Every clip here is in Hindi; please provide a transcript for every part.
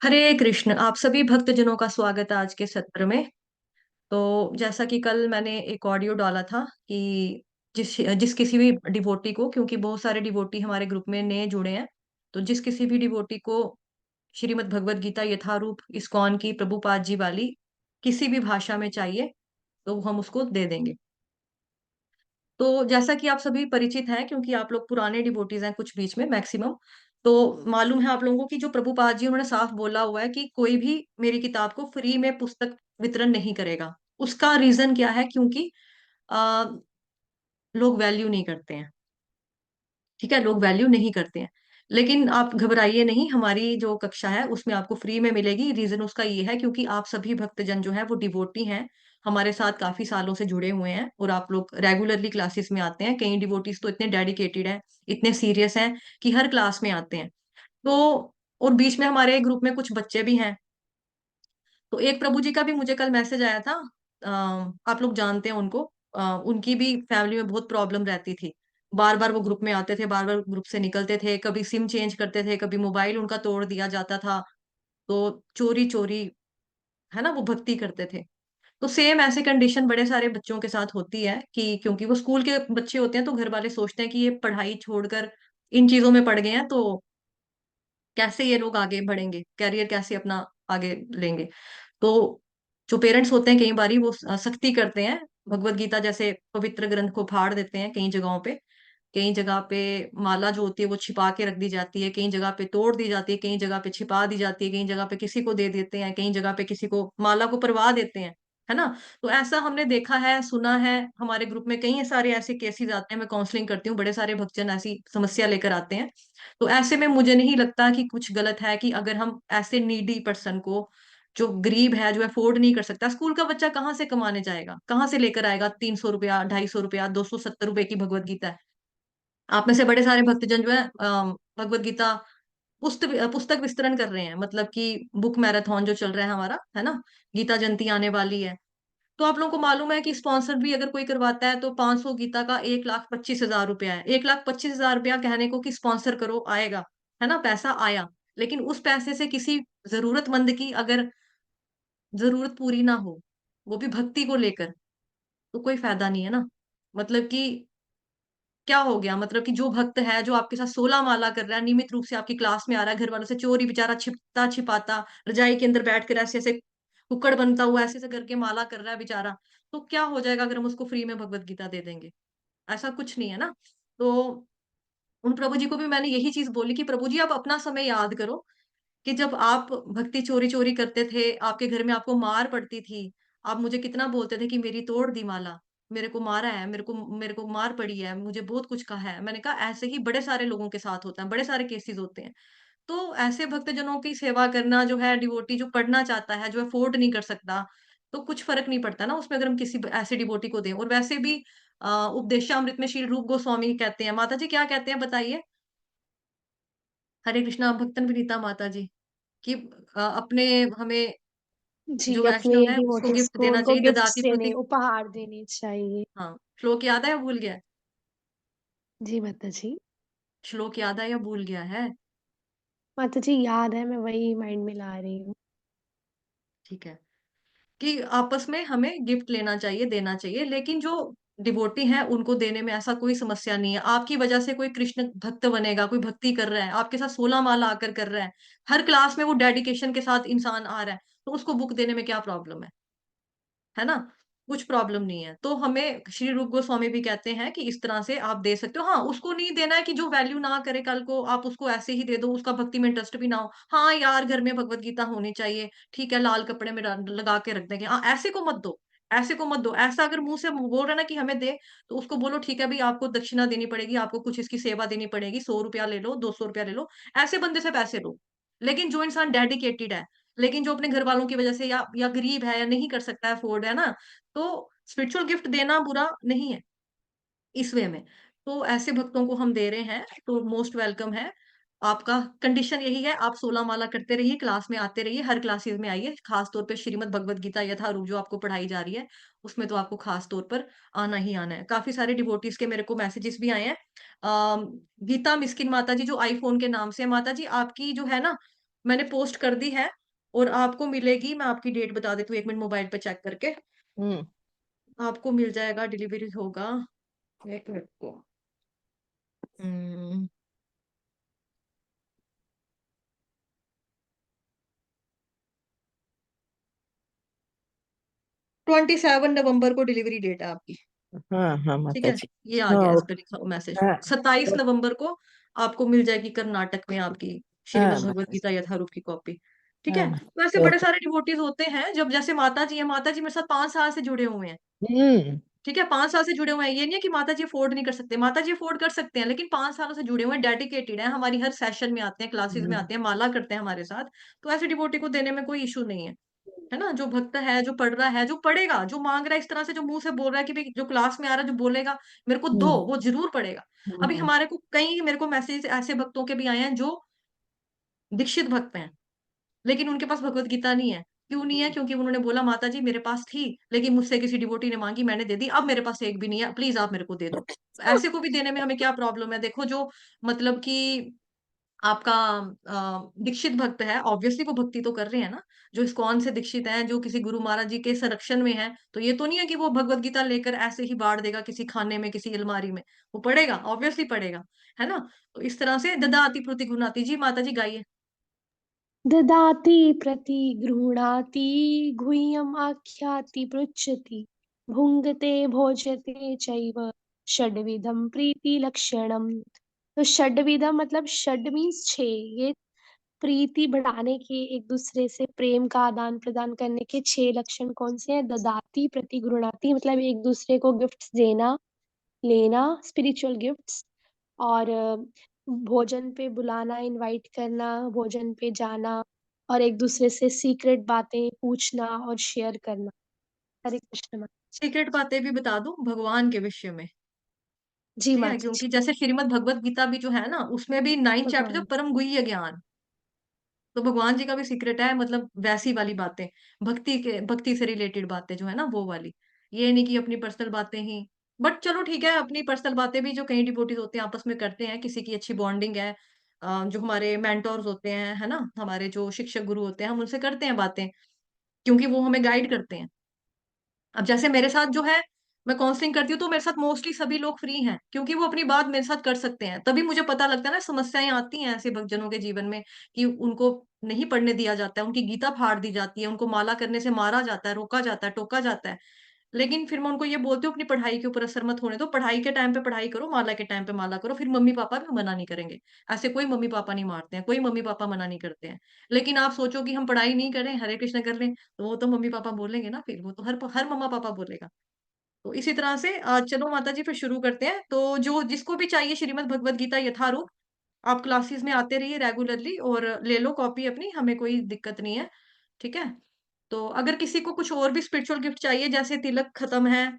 हरे कृष्ण। आप सभी भक्तजनों का स्वागत है आज के सत्र में। तो जैसा कि कल मैंने एक ऑडियो डाला था कि जिस जिस किसी भी डिवोटी को, क्योंकि बहुत सारे डिवोटी हमारे ग्रुप में नए जुड़े हैं, तो जिस किसी भी डिवोटी को श्रीमद् भगवत गीता यथारूप इस्कॉन की प्रभुपाद जी वाली किसी भी भाषा में चाहिए तो हम उसको दे देंगे। तो जैसा कि आप सभी परिचित हैं, क्योंकि आप लोग पुराने डिवोटीज हैं, कुछ बीच में मैक्सिमम, तो मालूम है आप लोगों को कि जो प्रभुपाद जी उन्होंने साफ बोला हुआ है कि कोई भी मेरी किताब को फ्री में पुस्तक वितरण नहीं करेगा। उसका रीजन क्या है? क्योंकि आ, लोग वैल्यू नहीं करते हैं। ठीक है, लोग वैल्यू नहीं करते हैं। लेकिन आप घबराइए नहीं, हमारी जो कक्षा है उसमें आपको फ्री में मिलेगी। रीजन उसका ये है क्योंकि आप सभी भक्तजन जो है वो डिवोटी हैं, हमारे साथ काफी सालों से जुड़े हुए हैं और आप लोग रेगुलरली क्लासेस में आते हैं। कई डिवोटीज तो इतने डेडिकेटेड हैं, इतने सीरियस हैं कि हर क्लास में आते हैं। तो और बीच में हमारे ग्रुप में कुछ बच्चे भी हैं। तो एक प्रभु जी का भी मुझे कल मैसेज आया था। आप लोग जानते हैं उनको। उनकी भी फैमिली में बहुत प्रॉब्लम रहती थी। बार बार वो ग्रुप में आते थे, बार बार ग्रुप से निकलते थे, कभी सिम चेंज करते थे, कभी मोबाइल उनका तोड़ दिया जाता था। तो चोरी चोरी, है ना, वो भक्ति करते थे। तो सेम ऐसे कंडीशन बड़े सारे बच्चों के साथ होती है कि क्योंकि वो स्कूल के बच्चे होते हैं तो घर वाले सोचते हैं कि ये पढ़ाई छोड़कर इन चीजों में पड़ गए हैं, तो कैसे ये लोग आगे बढ़ेंगे, कैरियर कैसे अपना आगे लेंगे। तो जो पेरेंट्स होते हैं कई बारी वो सख्ती करते हैं, भगवत गीता जैसे पवित्र ग्रंथ को फाड़ देते हैं कई जगहों पे। कई जगह पे माला जो होती है वो छिपा के रख दी जाती है, कई जगह पे तोड़ दी जाती है, कई जगह पे छिपा दी जाती है, कई जगह पे किसी को दे देते हैं, कई जगह पे किसी को माला को परवा देते हैं, है ना। तो ऐसा हमने देखा है, सुना है। हमारे ग्रुप में कई सारे ऐसे केसेस आते हैं, मैं काउंसलिंग करती हूँ, बड़े सारे भक्तजन ऐसी समस्या लेकर आते हैं। तो ऐसे में मुझे नहीं लगता कि कुछ गलत है कि अगर हम ऐसे नीडी पर्सन को, जो गरीब है, जो अफोर्ड नहीं कर सकता, स्कूल का बच्चा कहाँ से कमाने जाएगा, कहाँ से लेकर आएगा 300 रुपया, 250 रुपया, 270 रुपए की भगवत गीता है। आप में से बड़े सारे भक्तजन जो है भगवत गीता पुस्तक पुस्तक वितरण कर रहे हैं, मतलब कि बुक मैराथन जो चल रहा है हमारा, है ना। गीता जयंती आने वाली है। तो आप लोगों को मालूम है कि स्पॉन्सर भी अगर कोई करवाता है तो 500 गीता का 1,25,000 रुपया है। 1,25,000 रुपया कहने को कि स्पॉन्सर करो आएगा, है ना, पैसा आया। लेकिन उस पैसे से किसी जरूरतमंद की अगर जरूरत पूरी ना हो, वो भी भक्ति को लेकर, तो कोई फायदा नहीं है ना। मतलब कि क्या हो गया, मतलब कि जो भक्त है, जो आपके साथ 16 माला कर रहा है, नियमित रूप से आपकी क्लास में आ रहा है, घर वालों से चोरी बेचारा छिपता छिपाता रजाई के अंदर बैठ कर ऐसे ऐसे कुक्कड़ बनता हुआ ऐसे ऐसे करके माला कर रहा है बेचारा, तो क्या हो जाएगा अगर हम उसको फ्री में भगवत गीता दे देंगे? ऐसा कुछ नहीं है ना। तो उन प्रभु जी को भी मैंने यही चीज बोली कि प्रभु जी आप अपना समय याद करो कि जब आप भक्ति चोरी चोरी करते थे, आपके घर में आपको मार पड़ती थी। आप मुझे कितना बोलते थे कि मेरी तोड़ दी माला, मेरे को मारा है, मेरे को मार पड़ी है, मुझे बहुत कुछ कहा है। मैंने कहा ऐसे ही बड़े सारे लोगों के साथ होता है, बड़े सारे केसेस होते हैं। तो ऐसे भक्तजनों की सेवा करना, जो है डिवोटी जो पढ़ना चाहता है, जो अफोर्ड नहीं कर सकता, तो कुछ फर्क नहीं पड़ता ना उसमें अगर हम किसी ऐसे डिवोटी को दें। और वैसे भी उपदेशामृत में श्री रूप गोस्वामी कहते हैं, माता जी क्या कहते हैं बताइए? हरे कृष्णा भक्तन विनीता माता जी कि अपने हमें जी, जो अपने वैष्णव है उसको डिवोटीज गिफ्ट को देना उनको चाहिए, गिफ्ट्स ददाति देने, प्रति। उपहार देने चाहिए। हाँ, श्लोक याद है या भूल गया है? जी माता जी। श्लोक याद है या भूल गया है? माता जी याद है, मैं वही माइंड में ला रही हूँ। ठीक है, कि आपस में हमें गिफ्ट लेना चाहिए, देना चाहिए, लेकिन जो डिवोटी हैं उनको देने में ऐसा कोई समस्या नहीं है। आपकी वजह से कोई कृष्ण भक्त बनेगा, कोई भक्ति कर रहा है, आपके साथ 16 माला आकर कर रहा है, हर क्लास में वो डेडिकेशन के साथ इंसान आ रहा है, तो उसको बुक देने में क्या प्रॉब्लम है ना? कुछ प्रॉब्लम नहीं है। तो हमें श्री रूप गोस्वामी भी कहते हैं कि इस तरह से आप दे सकते हो। हाँ, उसको नहीं देना है कि जो वैल्यू ना करे कल को, आप उसको ऐसे ही दे दो, उसका भक्ति में इंटरेस्ट भी ना हो। हाँ यार, घर में भगवत गीता होनी चाहिए, ठीक है, लाल कपड़े में लगा के रख देंगे। हाँ, ऐसे को मत दो, ऐसे को मत दो। ऐसा अगर मुंह से बोल रहा है ना कि हमें दे, तो उसको बोलो ठीक है भाई, आपको दक्षिणा देनी पड़ेगी, आपको कुछ इसकी सेवा देनी पड़ेगी, 100 रुपया ले लो, 200 रुपया ले लो। ऐसे बंदे से पैसे लो। लेकिन जो इंसान डेडिकेटेड है, लेकिन जो अपने घर वालों की वजह से या गरीब है या नहीं कर सकता है अफोर्ड, है ना, तो स्पिरिचुअल गिफ्ट देना बुरा नहीं है इस वे में। तो ऐसे भक्तों को हम दे रहे हैं, तो मोस्ट वेलकम है। आपका कंडीशन यही है, आप 16 माला करते रहिए, क्लास में आते रहिए, हर क्लासेस में आइए, खास तौर पे श्रीमद् भगवत गीता यथारूप जो आपको पढ़ाई जा रही है, उसमें तो आपको खास तौर पर आना ही आना है। काफी सारे डिवोटीज के मेरे को मैसेजेस भी आए हैं। गीता मिस्किन माता जी जो आईफोन के नाम से है, माता जी आपकी जो है ना, मैंने पोस्ट कर दी है और आपको मिलेगी, मैं आपकी डेट बता देती हूँ, 1 मिनट मोबाइल पे चेक करके। हुँ। आपको मिल जाएगा, डिलीवरी होगा 1 मिनट को। हुँ, 27 नवंबर को डिलीवरी डेट है आपकी। हाँ, हाँ ठीक माता है? जी। ये आ गया, हाँ, इस पे लिखा हुआ मैसेज। हाँ, 27 और नवंबर को आपको मिल जाएगी कर्नाटक में आपकी हाँ श्रीमद् भगवत माता जी। गीता यथारूप की कॉपी। ठीक हाँ है? माता तो ऐसे जी, बड़े ओके। सारे डिवोटीज होते हैं, जब जैसे माता जी हैं, माता जी मेरे साथ 5 साल से जुड़े हुए हैं। हुँ, ठीक है? 5 साल से जुड़े हुए हैं। ये नहीं है कि माता जी अफोर्ड नहीं कर सकते, माता जी अफोर्ड कर सकते हैं, लेकिन 5 सालों से जुड़े हुए हैं, डेडिकेटेड हैं, हमारी हर सेशन में आते हैं, क्लासेस में हुँ, आते हैं, माला करते हैं हमारे साथ। तो ऐसे डिवोटी को देने में कोई इश्यू नहीं है। है ना? जो भक्त है, जो पढ़ रहा है, जो पढ़ेगा, जो माँग रहा है, इस तरह से जो मुँह से बोल रहा है कि भई जो क्लास में आ रहा है, जो बोलेगा, मेरे को दो, हुँ, वो ज़रूर पढ़ेगा। अभी हुँ, हमारे को कई मेरे को मैसेज ऐसे भक्तों के भी आए हैं जो दीक्षित भक्त हैं, लेकिन उनके पास भगवत गीता नहीं है। क्यों नहीं है? हुँ। क्योंकि उन्होंने बोला माता जी मेरे पास थी, लेकिन मुझसे किसी डिवोटी ने माँगी, मैंने दे दी, अब मेरे पास एक भी नहीं है, प्लीज़ आप मेरे को दे दो। ऐसे को भी देने में हमें क्या प्रॉब्लम है? देखो जो मतलब कि आपका दीक्षित भक्त है, ऑब्वियसली वो भक्ति तो कर रहे हैं ना। जो इस्कॉन से दीक्षित हैं, जो किसी गुरु महाराज जी के संरक्षण में हैं, तो ये तो नहीं है कि वो भगवत गीता लेकर ऐसे ही बाँट देगा किसी खाने में, किसी अलमारी में। वो पढ़ेगा, ऑब्वियसली पढ़ेगा, है ना? तो इस तरह से ददाति प्रति गृह्णाति। जी, माता जी गाइए। ददाति प्रतिगृह्णाति गुह्यम् आख्याति पृच्छति भुङ्क्ते भोज्यते चैव षड्विधं प्रीतिलक्षणम्। तो षड्विधम मतलब षड मीन्स 6। ये प्रीति बढ़ाने के, एक दूसरे से प्रेम का आदान प्रदान करने के 6 लक्षण कौन से हैं? ददाति प्रतिगृह्णाति मतलब एक दूसरे को गिफ्ट्स देना, लेना, स्पिरिचुअल गिफ्ट्स, और भोजन पे बुलाना, इनवाइट करना, भोजन पे जाना, और एक दूसरे से सीक्रेट बातें पूछना और शेयर करना। हरे कृष्ण माता। सीक्रेट बातें भी बता दूँ भगवान के विषय में, जी ठीक है? माता जी। क्योंकि जैसे श्रीमद् भगवत गीता भी जो है ना, उसमें भी 9th चैप्टर जो भगवान। परम गुह्य ज्ञान, तो भगवान जी का भी सीक्रेट है, मतलब वैसी वाली बातें, भक्ति से रिलेटेड बातें जो है ना वो वाली। ये नहीं कि अपनी पर्सनल बातें ही, बट चलो ठीक है, अपनी पर्सनल बातें भी जो कई डिवोटीज होते हैं आपस में करते हैं, किसी की अच्छी बॉन्डिंग है, जो हमारे मेंटोर्स होते हैं, है ना? हमारे जो शिक्षक गुरु होते हैं, हम उनसे करते हैं बातें, क्योंकि वो हमें गाइड करते हैं। अब जैसे मेरे साथ जो है, मैं काउंसलिंग करती हूँ, तो मेरे साथ मोस्टली सभी लोग फ्री हैं, क्योंकि वो अपनी बात मेरे साथ कर सकते हैं। तभी मुझे पता लगता है ना, समस्याएँ आती हैं ऐसे भक्तजनों के जीवन में कि उनको नहीं पढ़ने दिया जाता है, उनकी गीता फाड़ दी जाती है, उनको माला करने से मारा जाता है, रोका जाता है, टोका जाता है। लेकिन फिर मैं उनको ये बोलती हूँ, अपनी पढ़ाई के ऊपर असर मत होने दो, पढ़ाई के टाइम पे पढ़ाई करो, माला के टाइम पे माला करो, फिर मम्मी-पापा भी मना नहीं करेंगे। ऐसे कोई मम्मी-पापा नहीं मारते हैं, कोई मम्मी-पापा मना नहीं करते हैं। लेकिन आप सोचो कि हम पढ़ाई नहीं करें, हरे कृष्ण कर लें, तो वो तो मम्मी-पापा बोलेंगे ना फिर, वो तो हर मम्मा-पापा बोलेगा। तो इसी तरह से चलो माता जी फिर शुरू करते हैं। तो जो जिसको भी चाहिए श्रीमद् भगवत गीता यथारूप, आप क्लासेस में आते रहिए रेगुलरली और ले लो कॉपी अपनी, हमें कोई दिक्कत नहीं है, ठीक है? तो अगर किसी को कुछ और भी स्पिरिचुअल गिफ्ट चाहिए, जैसे तिलक खत्म है,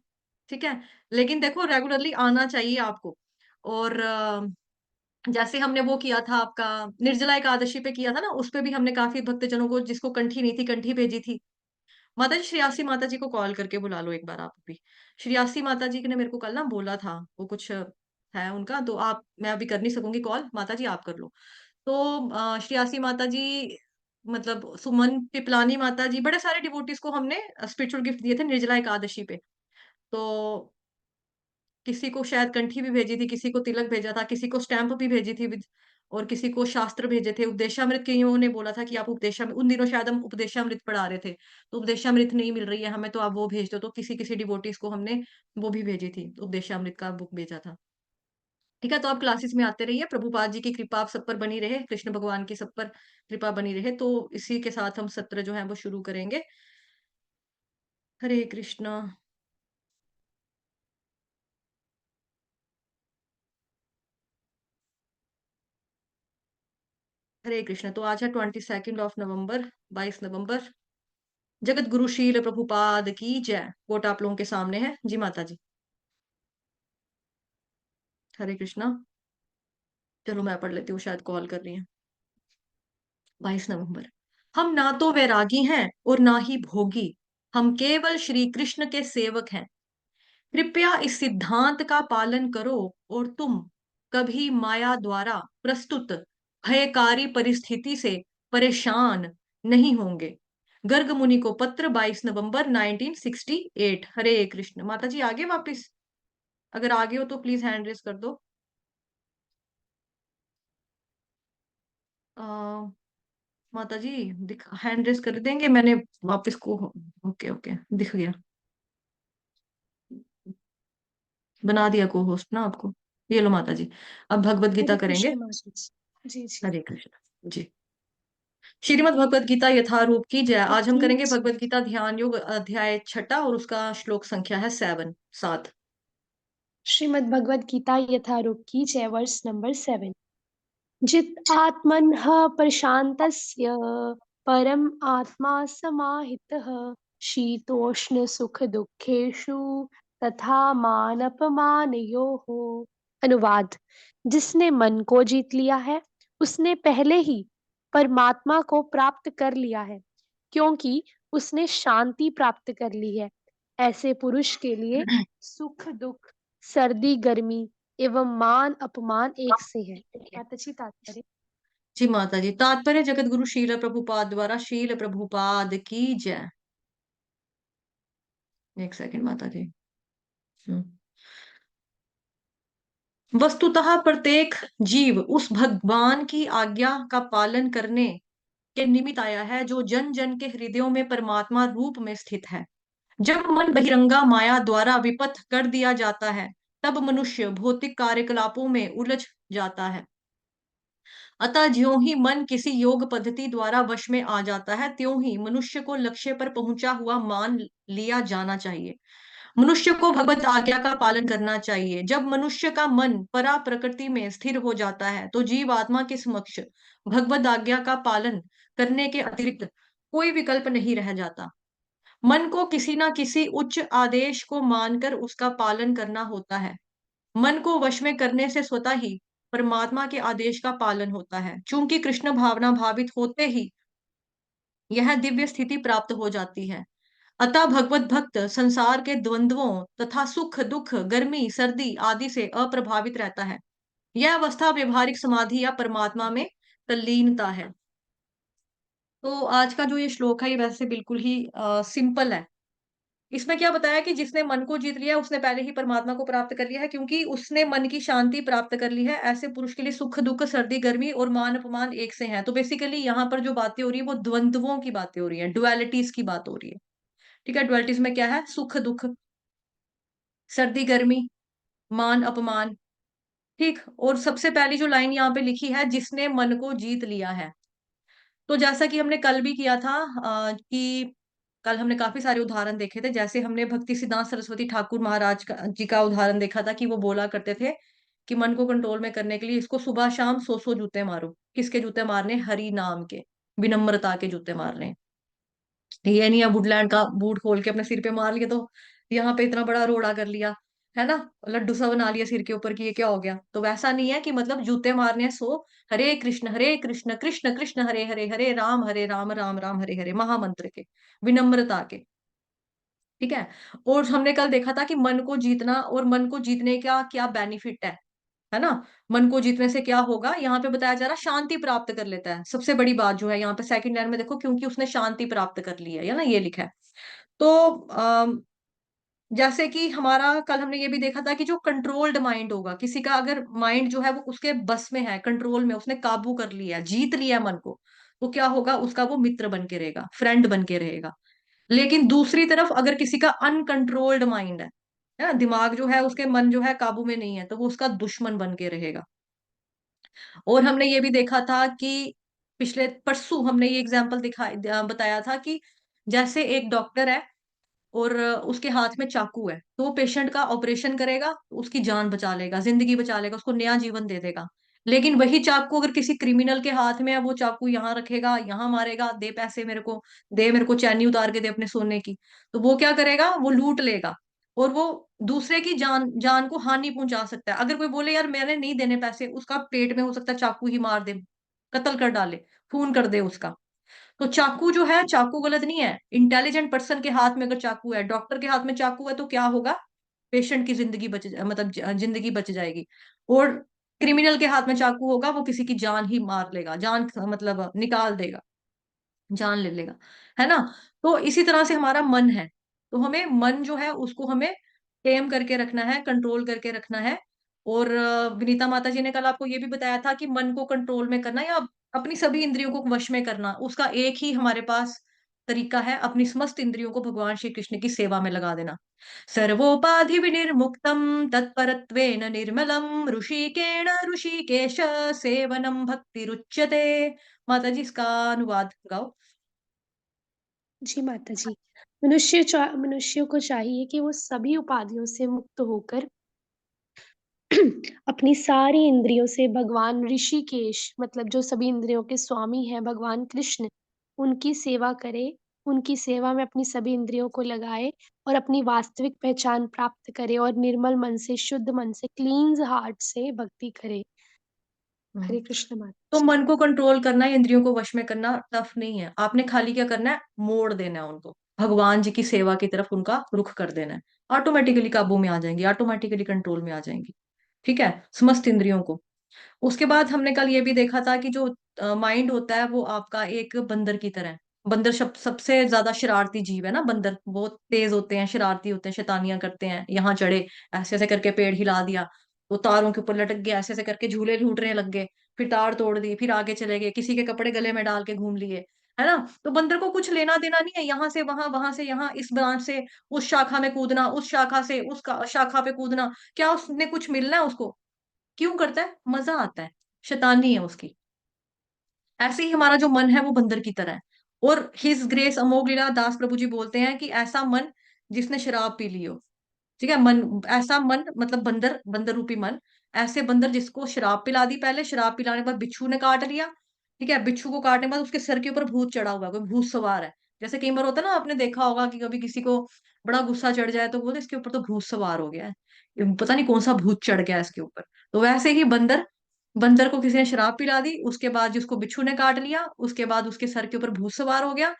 ठीक है? लेकिन देखो रेगुलरली आना चाहिए आपको। और जैसे हमने वो किया था आपका निर्जला एकादशी पे किया था ना, उसपे भी हमने काफ़ी भक्तजनों को, जिसको कंठी नहीं थी, कंठी भेजी थी। माता जी, श्रेयासी माता जी को कॉल करके बुला लो एक बार आप भी। श्रेयासी माता जी ने मेरे को कल ना बोला था, वो कुछ है उनका, तो आप, मैं अभी कर नहीं सकूँगी कॉल, माता जी आप कर लो। तो श्रेयासी माता जी, मतलब सुमन पिपलानी माता जी, बड़े सारे डिवोटीज़ को हमने स्पिरिचुअल गिफ्ट दिए थे निर्जला एकादशी पे। तो किसी को शायद कंठी भी भेजी थी, किसी को तिलक भेजा था, किसी को स्टैम्प भी भेजी थी विद, और किसी को शास्त्र भेजे थे। उपदेशामृत कइयों ने बोला था कि आप उपदेशामृत, उन दिनों शायद हम उपदेशामृत पढ़ा रहे थे, तो उपदेशामृत नहीं मिल रही है हमें, तो आप वो भेज दो। तो किसी-किसी डिवोटीज़ को हमने वो भी भेजी थी, उपदेशामृत का बुक भेजा था। ठीक है? तो आप क्लासेस में आते रहिए, प्रभुपाद जी की कृपा आप सब पर बनी रहे, कृष्ण भगवान की सब पर कृपा बनी रहे। तो इसी के साथ हम सत्र जो है वो शुरू करेंगे। हरे कृष्णा, हरे कृष्ण। तो आज है 22nd ऑफ नवंबर, 22 नवंबर। जगत गुरु शील प्रभुपाद की जय। कोट आप लोगों के सामने है। जी माता जी। हरे कृष्णा। चलो मैं पढ़ लेती हूँ, शायद कॉल कर रही है। 22 नवंबर। हम ना तो वैरागी हैं और ना ही भोगी, हम केवल श्री कृष्ण के सेवक हैं। कृपया इस सिद्धांत का पालन करो और तुम कभी माया द्वारा प्रस्तुत भयकारी परिस्थिति से परेशान नहीं होंगे। गर्ग मुनि को पत्र 22 नवंबर 1968। हरे कृष्ण। माता जी आगे वापस, अगर आगे हो तो प्लीज हैंड रेस कर दो। आ, माता जी दिख हैंड रेस कर देंगे, मैंने वापस को। ओके ओके, दिख गया। बना दिया को होस्ट ना आपको। ये लो माता जी, अब भगवत गीता हरे करेंगे। कृष्ण माता जी। जी जी। हरे कृष्ण जी। श्रीमद् भगवत गीता यथारूप की जय। आज हम करेंगे जी। भगवत गीता ध्यान योग अध्याय छठा, और उसका श्लोक संख्या है 7। श्रीमद् भगवद गीता यथारूप की जय, वर्स नंबर 7। जित आत्मनः प्रशान्तस्य परम आत्मा समाहितः शीतोष्ण सुख दुखेषु तथा मानपमानयोः। अनुवाद। जिसने मन को जीत लिया है उसने पहले ही परमात्मा को प्राप्त कर लिया है, क्योंकि उसने शांति प्राप्त कर ली है। ऐसे पुरुष के लिए सुख दुख, सर्दी गर्मी एवं मान अपमान एक से है। माता जी तात्पर्य। जी माता जी, तात्पर्य जगत गुरु शील प्रभुपाद द्वारा। शील प्रभुपाद की जय। एक सेकंड माता जी। हम्म। वस्तुतः प्रत्येक जीव उस भगवान की आज्ञा का पालन करने के निमित्त आया है जो जन जन के हृदयों में परमात्मा रूप में स्थित है। जब मन बहिरंगा माया द्वारा विपथ कर दिया जाता है, तब मनुष्य भौतिक कार्यकलापों में उलझ जाता है। अतः ज्यों ही मन किसी योग पद्धति द्वारा वश में आ जाता है, त्यों ही मनुष्य को लक्ष्य पर पहुंचा हुआ मान लिया जाना चाहिए। मनुष्य को भगवत आज्ञा का पालन करना चाहिए। जब मनुष्य का मन परा प्रकृति में स्थिर हो जाता है, तो जीव आत्मा के समक्ष भगवत आज्ञा का पालन करने के अतिरिक्त कोई विकल्प नहीं रह जाता। मन को किसी ना किसी उच्च आदेश को मानकर उसका पालन करना होता है। मन को वश में करने से स्वतः ही परमात्मा के आदेश का पालन होता है। चूंकि कृष्ण भावना भावित होते ही यह दिव्य स्थिति प्राप्त हो जाती है। अतः भगवत भक्त संसार के द्वंद्वों तथा सुख दुख, गर्मी सर्दी आदि से अप्रभावित रहता है। यह अवस्था व्यवहारिक समाधि या परमात्मा में तल्लीनता है। तो आज का जो ये श्लोक है, ये वैसे बिल्कुल ही सिंपल है। इसमें क्या बताया कि जिसने मन को जीत लिया उसने पहले ही परमात्मा को प्राप्त कर लिया है, क्योंकि उसने मन की शांति प्राप्त कर ली है। ऐसे पुरुष के लिए सुख दुख, सर्दी गर्मी और मान अपमान एक से हैं। तो बेसिकली यहाँ पर जो बातें हो रही है वो द्वंद्वों की बातें हो रही है, डुअलिटीज की बात हो रही है। ठीक है, डुअलिटीज में क्या है? सुख दुख, सर्दी गर्मी, मान अपमान। ठीक, और सबसे पहली जो लाइन यहाँ पे लिखी है, जिसने मन को जीत लिया है। तो जैसा कि हमने कल भी किया था, कि कल हमने काफी सारे उदाहरण देखे थे। जैसे हमने भक्ति सिद्धांत सरस्वती ठाकुर महाराज जी का उदाहरण देखा था, कि वो बोला करते थे कि मन को कंट्रोल में करने के लिए इसको सुबह शाम 100 जूते मारो। किसके जूते मारने? हरि नाम के, विनम्रता के जूते मारने। ये नहीं है वुडलैंड का बूट खोल के अपने सिर पे मार लिया तो यहाँ पे इतना बड़ा रोड़ा कर लिया, है ना, लड्डू सा बना लिया सिर के ऊपर कि ये क्या हो गया। तो वैसा नहीं है कि मतलब जूते मारने हैं। सो हरे कृष्ण कृष्ण कृष्ण हरे हरे, हरे राम राम राम हरे हरे, महामंत्र के, विनम्रता के। ठीक है। और हमने कल देखा था कि मन को जीतना और मन को जीतने का क्या बेनिफिट है ना। मन को जीतने से क्या होगा, यहाँ पे बताया जा रहा है, शांति प्राप्त कर लेता है। सबसे बड़ी बात जो है यहाँ पे सेकंड लाइन में देखो, क्योंकि उसने शांति प्राप्त कर ली है ना, ये लिखा है। तो जैसे कि हमारा कल हमने ये भी देखा था कि जो कंट्रोल्ड माइंड होगा, किसी का अगर माइंड जो है वो उसके बस में है, कंट्रोल में, उसने काबू कर लिया, जीत लिया मन को, तो क्या होगा, उसका वो मित्र बन के रहेगा, फ्रेंड बन के रहेगा। लेकिन दूसरी तरफ अगर किसी का अनकंट्रोल्ड माइंड है ना, दिमाग जो है उसके, मन जो है काबू में नहीं है, तो वो उसका दुश्मन बन के रहेगा। और हमने ये भी देखा था कि पिछले परसों हमने ये एग्जाम्पल बताया था कि जैसे एक डॉक्टर है और उसके हाथ में चाकू है, तो वो पेशेंट का ऑपरेशन करेगा, उसकी जान बचा लेगा, जिंदगी बचा लेगा, उसको नया जीवन दे देगा। लेकिन वही चाकू अगर किसी क्रिमिनल के हाथ में है, वो चाकू यहाँ रखेगा, यहाँ मारेगा, दे पैसे मेरे को, दे मेरे को चैनी उतार के दे अपने सोने की, तो वो क्या करेगा, वो लूट लेगा। और वो दूसरे की जान जान को हानि पहुंचा सकता है। अगर कोई बोले यार मैंने नहीं देने पैसे, उसका पेट में हो सकता है चाकू ही मार दे, कत्ल कर डाले, खून कर दे उसका। तो चाकू जो है, चाकू गलत नहीं है। इंटेलिजेंट पर्सन के हाथ में अगर चाकू है, डॉक्टर के हाथ में चाकू है, तो क्या होगा, पेशेंट की जिंदगी बच मतलब जिंदगी बच जाएगी। और क्रिमिनल के हाथ में चाकू होगा, वो किसी की जान ही मार लेगा, जान मतलब निकाल देगा, जान ले लेगा, है ना। तो इसी तरह से हमारा मन है। तो हमें मन जो है उसको हमें टेम करके रखना है, कंट्रोल करके रखना है। और विनीता माता जी ने कल आपको ये भी बताया था कि मन को कंट्रोल में करना या अपनी सभी इंद्रियों को वश में करना, उसका एक ही हमारे पास तरीका है, अपनी समस्त इंद्रियों को भगवान श्री कृष्ण की सेवा में लगा देना। सर्वोपाधि विनिर्मुक्तम तत्परत्वेन निर्मलम ऋषिकेण ऋषिकेश सेवनम भक्ति रुच्यते। माता जी इसका अनुवाद गाओ। जी माता जी। मनुष्य को चाहिए कि वो सभी उपाधियों से मुक्त होकर अपनी सारी इंद्रियों से भगवान ऋषिकेश मतलब जो सभी इंद्रियों के स्वामी हैं भगवान कृष्ण, उनकी सेवा करे, उनकी सेवा में अपनी सभी इंद्रियों को लगाए और अपनी वास्तविक पहचान प्राप्त करे और निर्मल मन से, शुद्ध मन से, क्लीन्स हार्ट से भक्ति करे। हम्म। हरे कृष्ण माता तो जी। मन को कंट्रोल करना, इंद्रियों को वश में करना टफ नहीं है। आपने खाली क्या करना है, मोड़ देना है उनको, भगवान जी की सेवा की तरफ उनका रुख कर देना है। ऑटोमेटिकली काबू में आ जाएंगी, ऑटोमेटिकली कंट्रोल में आ जाएंगी। ठीक है, समस्त इंद्रियों को। उसके बाद हमने कल ये भी देखा था कि जो माइंड होता है वो आपका एक बंदर की तरह है। बंदर सबसे ज्यादा शरारती जीव है ना। बंदर बहुत तेज होते हैं, शरारती होते हैं, शैतानियां करते हैं। यहाँ चढ़े, ऐसे ऐसे करके पेड़ हिला दिया, तो तारों के ऊपर लटक गए, ऐसे ऐसे करके झूले लूटने लग गए, फिर तार तोड़ दी, फिर आगे चले गए, किसी के कपड़े गले में डाल के घूम लिए, है ना। तो बंदर को कुछ लेना देना नहीं है, यहाँ से वहां, वहां से यहाँ, इस ब्रांच से उस शाखा में कूदना, उस शाखा से उस शाखा पे कूदना। क्या उसने कुछ मिलना है उसको? क्यों करता है? मजा आता है, शैतानी है उसकी। ऐसे ही हमारा जो मन है वो बंदर की तरह है। और हिज ग्रेस अमोघ लीला दास प्रभु जी बोलते हैं कि ऐसा मन जिसने शराब पी ली हो। ठीक है, मन, ऐसा मन मतलब बंदर, बंदर रूपी मन। ऐसे बंदर जिसको शराब पिला दी, पहले शराब पिलाने के बाद बिच्छू ने काट लिया। ठीक है, बिच्छू को काटने के बाद उसके सर के ऊपर भूत चढ़ा हुआ है, कोई भूत सवार है। जैसे कई बार होता है ना, आपने देखा होगा कि कभी किसी को बड़ा गुस्सा चढ़ जाए तो बोलते इसके ऊपर तो भूत सवार हो गया है, ये पता नहीं कौन सा भूत चढ़ गया है इसके ऊपर। तो वैसे ही बंदर, बंदर को किसी ने शराब पिला दी, उसके बाद जिसको बिच्छू ने काट लिया, उसके बाद उसके सर के ऊपर भूत सवार हो गया।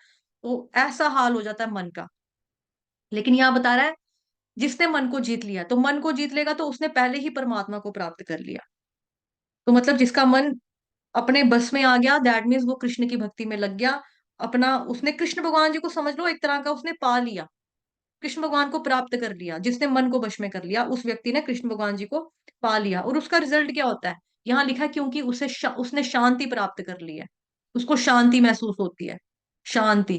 तो ऐसा हाल हो जाता है मन का। लेकिन यहाँ बता रहा है जिसने मन को जीत लिया, तो मन को जीत लेगा तो उसने पहले ही परमात्मा को प्राप्त कर लिया। तो मतलब जिसका मन अपने बस में आ गया, दैट मीन्स वो कृष्ण की भक्ति में लग गया। अपना उसने कृष्ण भगवान जी को समझ लो एक तरह का उसने पा लिया, कृष्ण भगवान को प्राप्त कर लिया। जिसने मन को वश में कर लिया उस व्यक्ति ने कृष्ण भगवान जी को पा लिया। और उसका रिजल्ट क्या होता है, यहाँ लिखा है, क्योंकि उसने शांति प्राप्त कर ली है, उसको शांति महसूस होती है, शांति।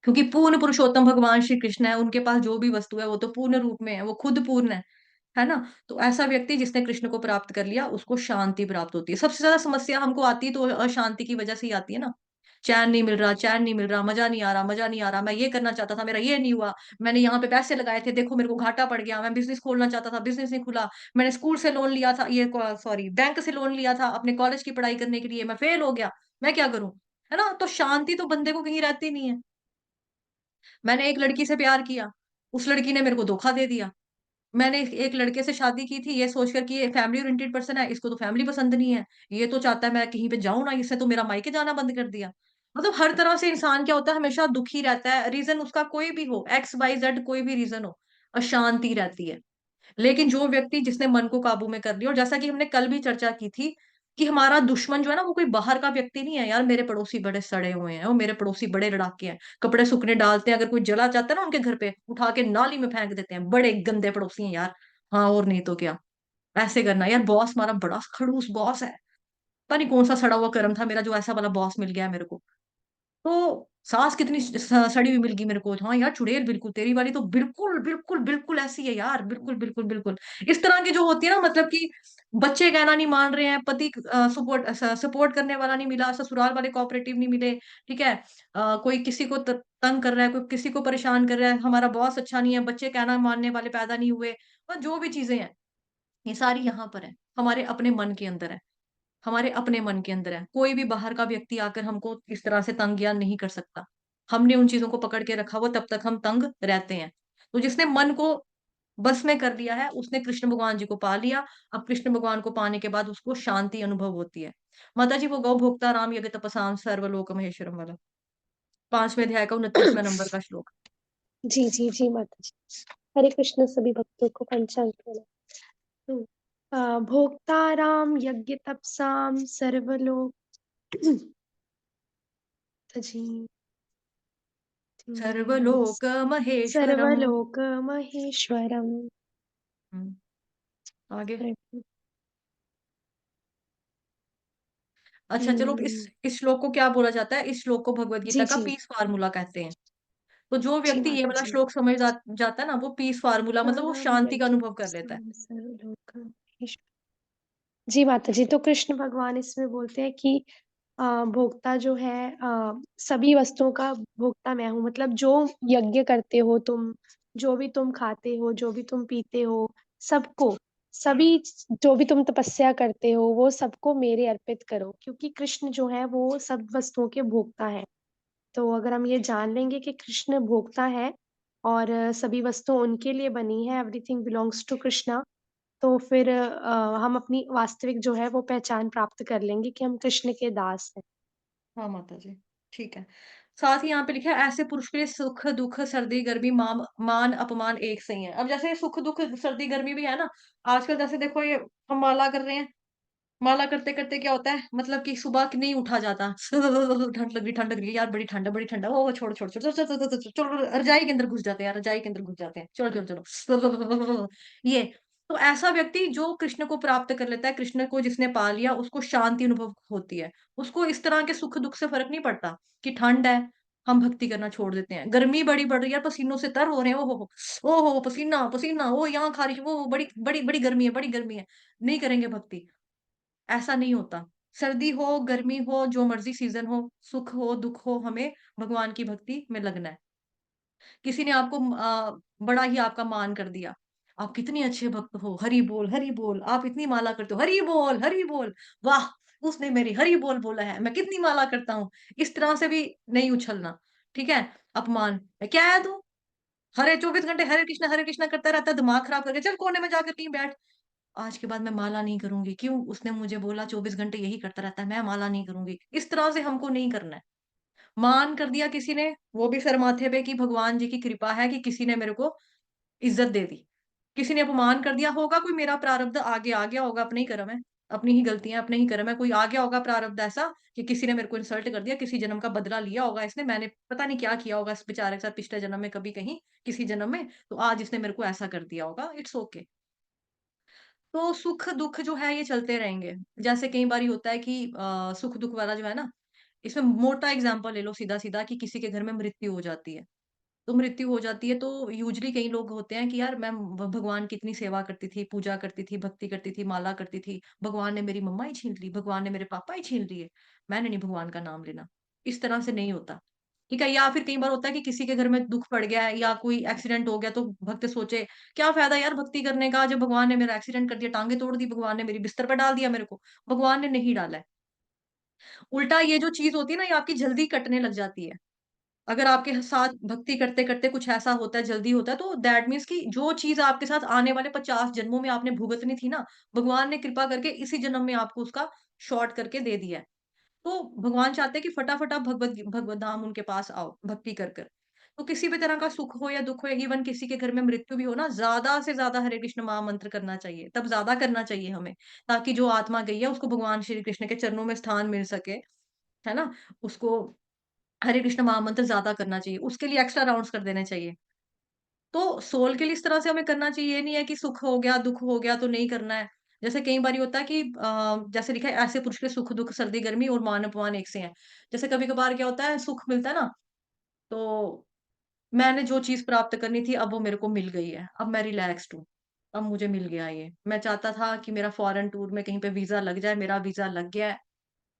क्योंकि पूर्ण पुरुषोत्तम भगवान श्री कृष्ण है, उनके पास जो भी वस्तु है वो तो पूर्ण रूप में है, वो खुद पूर्ण है ना। तो ऐसा व्यक्ति जिसने कृष्ण को प्राप्त कर लिया उसको शांति प्राप्त होती है। सबसे ज्यादा समस्या हमको आती है तो अशांति की वजह से ही आती है ना। चैन नहीं मिल रहा, चैन नहीं मिल रहा, मजा नहीं आ रहा, मजा नहीं आ रहा, मैं ये करना चाहता था मेरा ये नहीं हुआ, मैंने यहाँ पे पैसे लगाए थे देखो मेरे को घाटा पड़ गया, मैं बिजनेस खोलना चाहता था बिजनेस नहीं खुला, मैंने स्कूल से लोन लिया था, ये सॉरी बैंक से लोन लिया था अपने कॉलेज की पढ़ाई करने के लिए, मैं फेल हो गया, मैं क्या करूं, है ना। तो शांति तो बंदे को कहीं रहती नहीं है। मैंने एक लड़की से प्यार किया, उस लड़की ने मेरे को धोखा दे दिया। मैंने एक लड़के से शादी की थी ये सोचकर कि ये फैमिली ओरिएंटेड पर्सन है, इसको तो फैमिली पसंद नहीं है, ये तो चाहता है मैं कहीं पे जाऊं ना, इसने तो मेरा मायके जाना बंद कर दिया। मतलब हर तरह से इंसान क्या होता है, हमेशा दुखी रहता है, रीजन उसका कोई भी हो, XYZ कोई भी रीजन हो, अशांति रहती है। लेकिन जो व्यक्ति जिसने मन को काबू में कर लिया, और जैसा कि हमने कल भी चर्चा की थी कि हमारा दुश्मन जो है ना वो कोई बाहर का व्यक्ति नहीं है। यार मेरे पड़ोसी बड़े सड़े हुए हैं, वो मेरे पड़ोसी बड़े लड़ाके हैं, कपड़े सूखने डालते हैं, अगर कोई जला जाता है ना उनके घर पे उठा के नाली में फेंक देते हैं, बड़े गंदे पड़ोसी हैं यार। हाँ और नहीं तो क्या। ऐसे करना यार, बॉस हमारा बड़ा खड़ूस बॉस है, पता नहीं कौन सा सड़ा हुआ कर्म था मेरा जो ऐसा वाला बॉस मिल गया है मेरे को। तो सास कितनी सड़ी हुई मिल गई मेरे को, हाँ यार चुड़ैल बिल्कुल, तेरी वाली तो बिल्कुल बिल्कुल बिल्कुल ऐसी है यार, बिल्कुल बिल्कुल बिल्कुल। इस तरह की जो होती है ना, मतलब कि बच्चे कहना नहीं मान रहे हैं, पति सपोर्ट सपोर्ट करने वाला नहीं मिला, ससुराल वाले कोऑपरेटिव नहीं मिले। ठीक है, कोई किसी को तंग कर रहा है, कोई किसी को परेशान कर रहा है, हमारा बॉस अच्छा नहीं है, बच्चे कहना मानने वाले पैदा नहीं हुए, और जो भी चीजें हैं ये सारी यहाँ पर है, हमारे अपने मन के अंदर है, हमारे अपने मन के अंदर है। कोई भी बाहर का व्यक्ति आकर हमको इस तरह से तंग या नहीं कर सकता। हमने उन चीजों को पकड़ के रखा हुआ, तब तक हम तंग रहते हैं। तो जिसने मन को बस में कर लिया है उसने कृष्ण भगवान जी को पा लिया। अब कृष्ण भगवान को पाने के बाद उसको शांति अनुभव होती है। माता जी वो गौ भोक्ता राम यज्ञ तपसाम सर्वलोक महेश्वरम वाला 5वें अध्याय का 29वें नंबर का श्लोक। जी, जी, जी माता जी। हरे कृष्ण सभी भक्तों को पंचांग प्रणाम। भोक्तारां यज्ञतपसां सर्वलोक जी, सर्वलोक महेश्वरम। सर्वलोकमहेश्वरम्। हम्म, आगे। अच्छा चलो, हुँ, इस श्लोक को क्या बोला जाता है? इस श्लोक को भगवत गीता जी, का जी। पीस फार्मूला कहते हैं। तो जो जी, व्यक्ति ये माता वाला जी। श्लोक समझ जाता है ना, वो पीस फार्मूला मतलब वो तारां शांति का अनुभव कर लेता है। यज्ञतपसां सर्वलोकमहेश्वरम्। जी, माता जी। तो कृष्ण भगवान इसमें बोलते हैं कि भोक्ता जो है सभी वस्तुओं का भोक्ता मैं हूँ। मतलब जो यज्ञ करते हो तुम, जो भी तुम खाते हो, जो भी तुम पीते हो, सबको, सभी जो भी तुम तपस्या करते हो, वो सबको मेरे अर्पित करो। क्योंकि कृष्ण जो है वो सब वस्तुओं के भोक्ता हैं। तो अगर हम ये जान लेंगे कि कृष्ण भोक्ता है और सभी वस्तु उनके लिए बनी है, एवरीथिंग बिलॉन्ग्स टू कृष्णा, तो फिर हम अपनी वास्तविक जो है वो पहचान प्राप्त कर लेंगे कि हम कृष्ण के दास हैं। हाँ माता जी, ठीक है। साथ ही यहाँ पे लिखा है, ऐसे पुरुष के लिए सुख, दुःख, सर्दी, गर्मी, मान, अपमान एक सही है। अब जैसे सुख, दुःख, सर्दी, गर्मी भी है ना, आजकल जैसे देखो ये हम माला कर रहे हैं, माला करते-करते क्या होता है, मतलब कि सुबह कि नहीं उठा जाता। ठंड लग रही है यार, बड़ी ठंड है। ओह! छोड़ो, छोड़ो, छोड़ो, चलो, चलो, चलो, चलो, चलो, रज़ाई के अंदर घुस जाते हैं यार, रज़ाई के अंदर घुस जाते हैं। चलो, चलो, चलो। ये, तो ऐसा व्यक्ति जो कृष्ण को प्राप्त कर लेता है, कृष्ण को जिसने पा लिया, उसको शांति अनुभव होती है। उसको इस तरह के सुख-दुःख से फ़र्क नहीं पड़ता कि ठंड है, हम भक्ति करना छोड़ देते हैं। गर्मी बड़ी बढ़ रही है, पसीनों से तर हो रहे हैं, ओहो हो! ओहो! पसीना, पसीना, ओह! यहाँ ख़ारिश, वो बड़ी बड़ी बड़ी गर्मी है, बड़ी गर्मी है। नहीं करेंगे भक्ति। ऐसा नहीं होता। सर्दी हो, गर्मी हो, जो मर्ज़ी सीज़न हो, सुख हो, दुःख हो, हमें भगवान की भक्ति में लगना है। किसी ने आपको बड़ा ही आपका मान कर दिया। आप कितने अच्छे भक्त हो, हरि बोल, आप इतनी माला करते हो, हरि बोल, वाह! उसने मेरी हरि बोल बोला है, मैं कितनी माला करता हूँ। इस तरह से भी नहीं उछलना, ठीक है? अपमान, क्या है तू? हरे 24 घंटे हरे कृष्णा करता रहता है, दिमाग खराब करके, चल कोने में जाकर कहीं बैठ। आज के बाद मैं माला नहीं करूँगी। क्यों? उसने मुझे बोला 24 घंटे यही करता रहता है, मैं माला नहीं करूँगी। इस तरह से हमको नहीं करना है। मान कर दिया किसी ने, वो भी सर माथे पे कि भगवान जी की कृपा है कि किसी ने मेरे को इज़्ज़त दे दी। किसी ने अपमान कर दिया होगा, कोई मेरा प्रारब्ध आगे आ गया होगा, अपने ही कर्म है। अपनी ही गलतियाँ, अपने ही कर्म है। कोई आ गया होगा प्रारब्ध ऐसा कि किसी ने मेरे को इंसल्ट कर दिया, किसी जन्म का बदला लिया होगा इसने, मैंने पता नहीं क्या किया होगा इस बेचारे के साथ पिछले जन्म में कभी कहीं, किसी जन्म में, तो आज इसने मेरे को ऐसा कर दिया होगा, इट्स ओके। तो सुख-दुःख जो है ये चलते रहेंगे। जैसे कई बारी होता है कि सुख-दुःख वाला जो है ना, इसमें मोटा एग्ज़ाम्पल ले लो सीधा-सीधा कि किसी के घर में मृत्यु हो जाती है। तो मृत्यु हो जाती है तो यूजुअली कई लोग होते हैं कि यार मैं भगवान की इतनी सेवा करती थी, पूजा करती थी, भक्ति करती थी, माला करती थी। भगवान ने मेरी मम्मा ही छीन ली, भगवान ने मेरे पापा ही छीन लिए। मैंने नहीं भगवान का नाम लेना। इस तरह से नहीं होता। ठीक है? या फिर कई बार होता है कि किसी के घर में दुःख पड़ गया है या कोई एक्सीडेंट हो गया तो भक्त सोचे, क्या फ़ायदा यार भक्ति करने का जब भगवान ने मेरा एक्सीडेंट कर दिया, टाँगें तोड़ दी, भगवान ने मेरी बिस्तर पे डाल दिया मेरे को। भगवान ने नहीं डाला है। उल्टा ये जो चीज़ होती है ना, ये आपकी जल्दी कटने लग जाती है। अगर आपके साथ भक्ति करते-करते कुछ ऐसा होता है, जल्दी होता है, तो दैट मीन्स कि जो चीज़ आपके साथ आने वाले 50 जन्मों में आपने भुगतनी थी ना, भगवान ने कृपा करके इसी जन्म में आपको उसका शॉर्ट करके दे दिया है। तो भगवान चाहते हैं कि फटाफट आप भगवत धाम उनके पास आओ, भक्ति कर कर। तो किसी भी तरह का सुख हो या दुःख हो, इवन किसी के घर में मृत्यु भी हो ना, ज़्यादा से ज़्यादा हरे कृष्ण महामंत्र करना चाहिए, तब ज़्यादा करना चाहिए हमें, ताकि जो आत्मा गई है, उसको भगवान श्री कृष्ण के चरणों में स्थान मिल सके, है ना? उसको हरे कृष्ण महामंत्र ज़्यादा करना चाहिए, उसके लिए एक्स्ट्रा राउंड्स कर देने चाहिए। तो सोल के लिए इस तरह से हमें करना चाहिए, ये नहीं है कि सुख हो गया, दुःख हो गया तो नहीं करना है। जैसे कई बारी होता है कि जैसे लिखा है, ऐसे पुरुष के सुख, दुःख, सर्दी, गर्मी और मान अपमान एक से हैं। जैसे कभी-कभार क्या होता है, सुख मिलता है ना, तो मैंने जो चीज़ प्राप्त करनी थी अब वो मेरे को मिल गई है। अब मैं रिलैक्स्ड हूँ। अब मुझे मिल गया ये। मैं चाहता था कि मेरा फॉरेन टूर में कहीं पे वीज़ा लग जाए, मेरा वीज़ा लग गया है।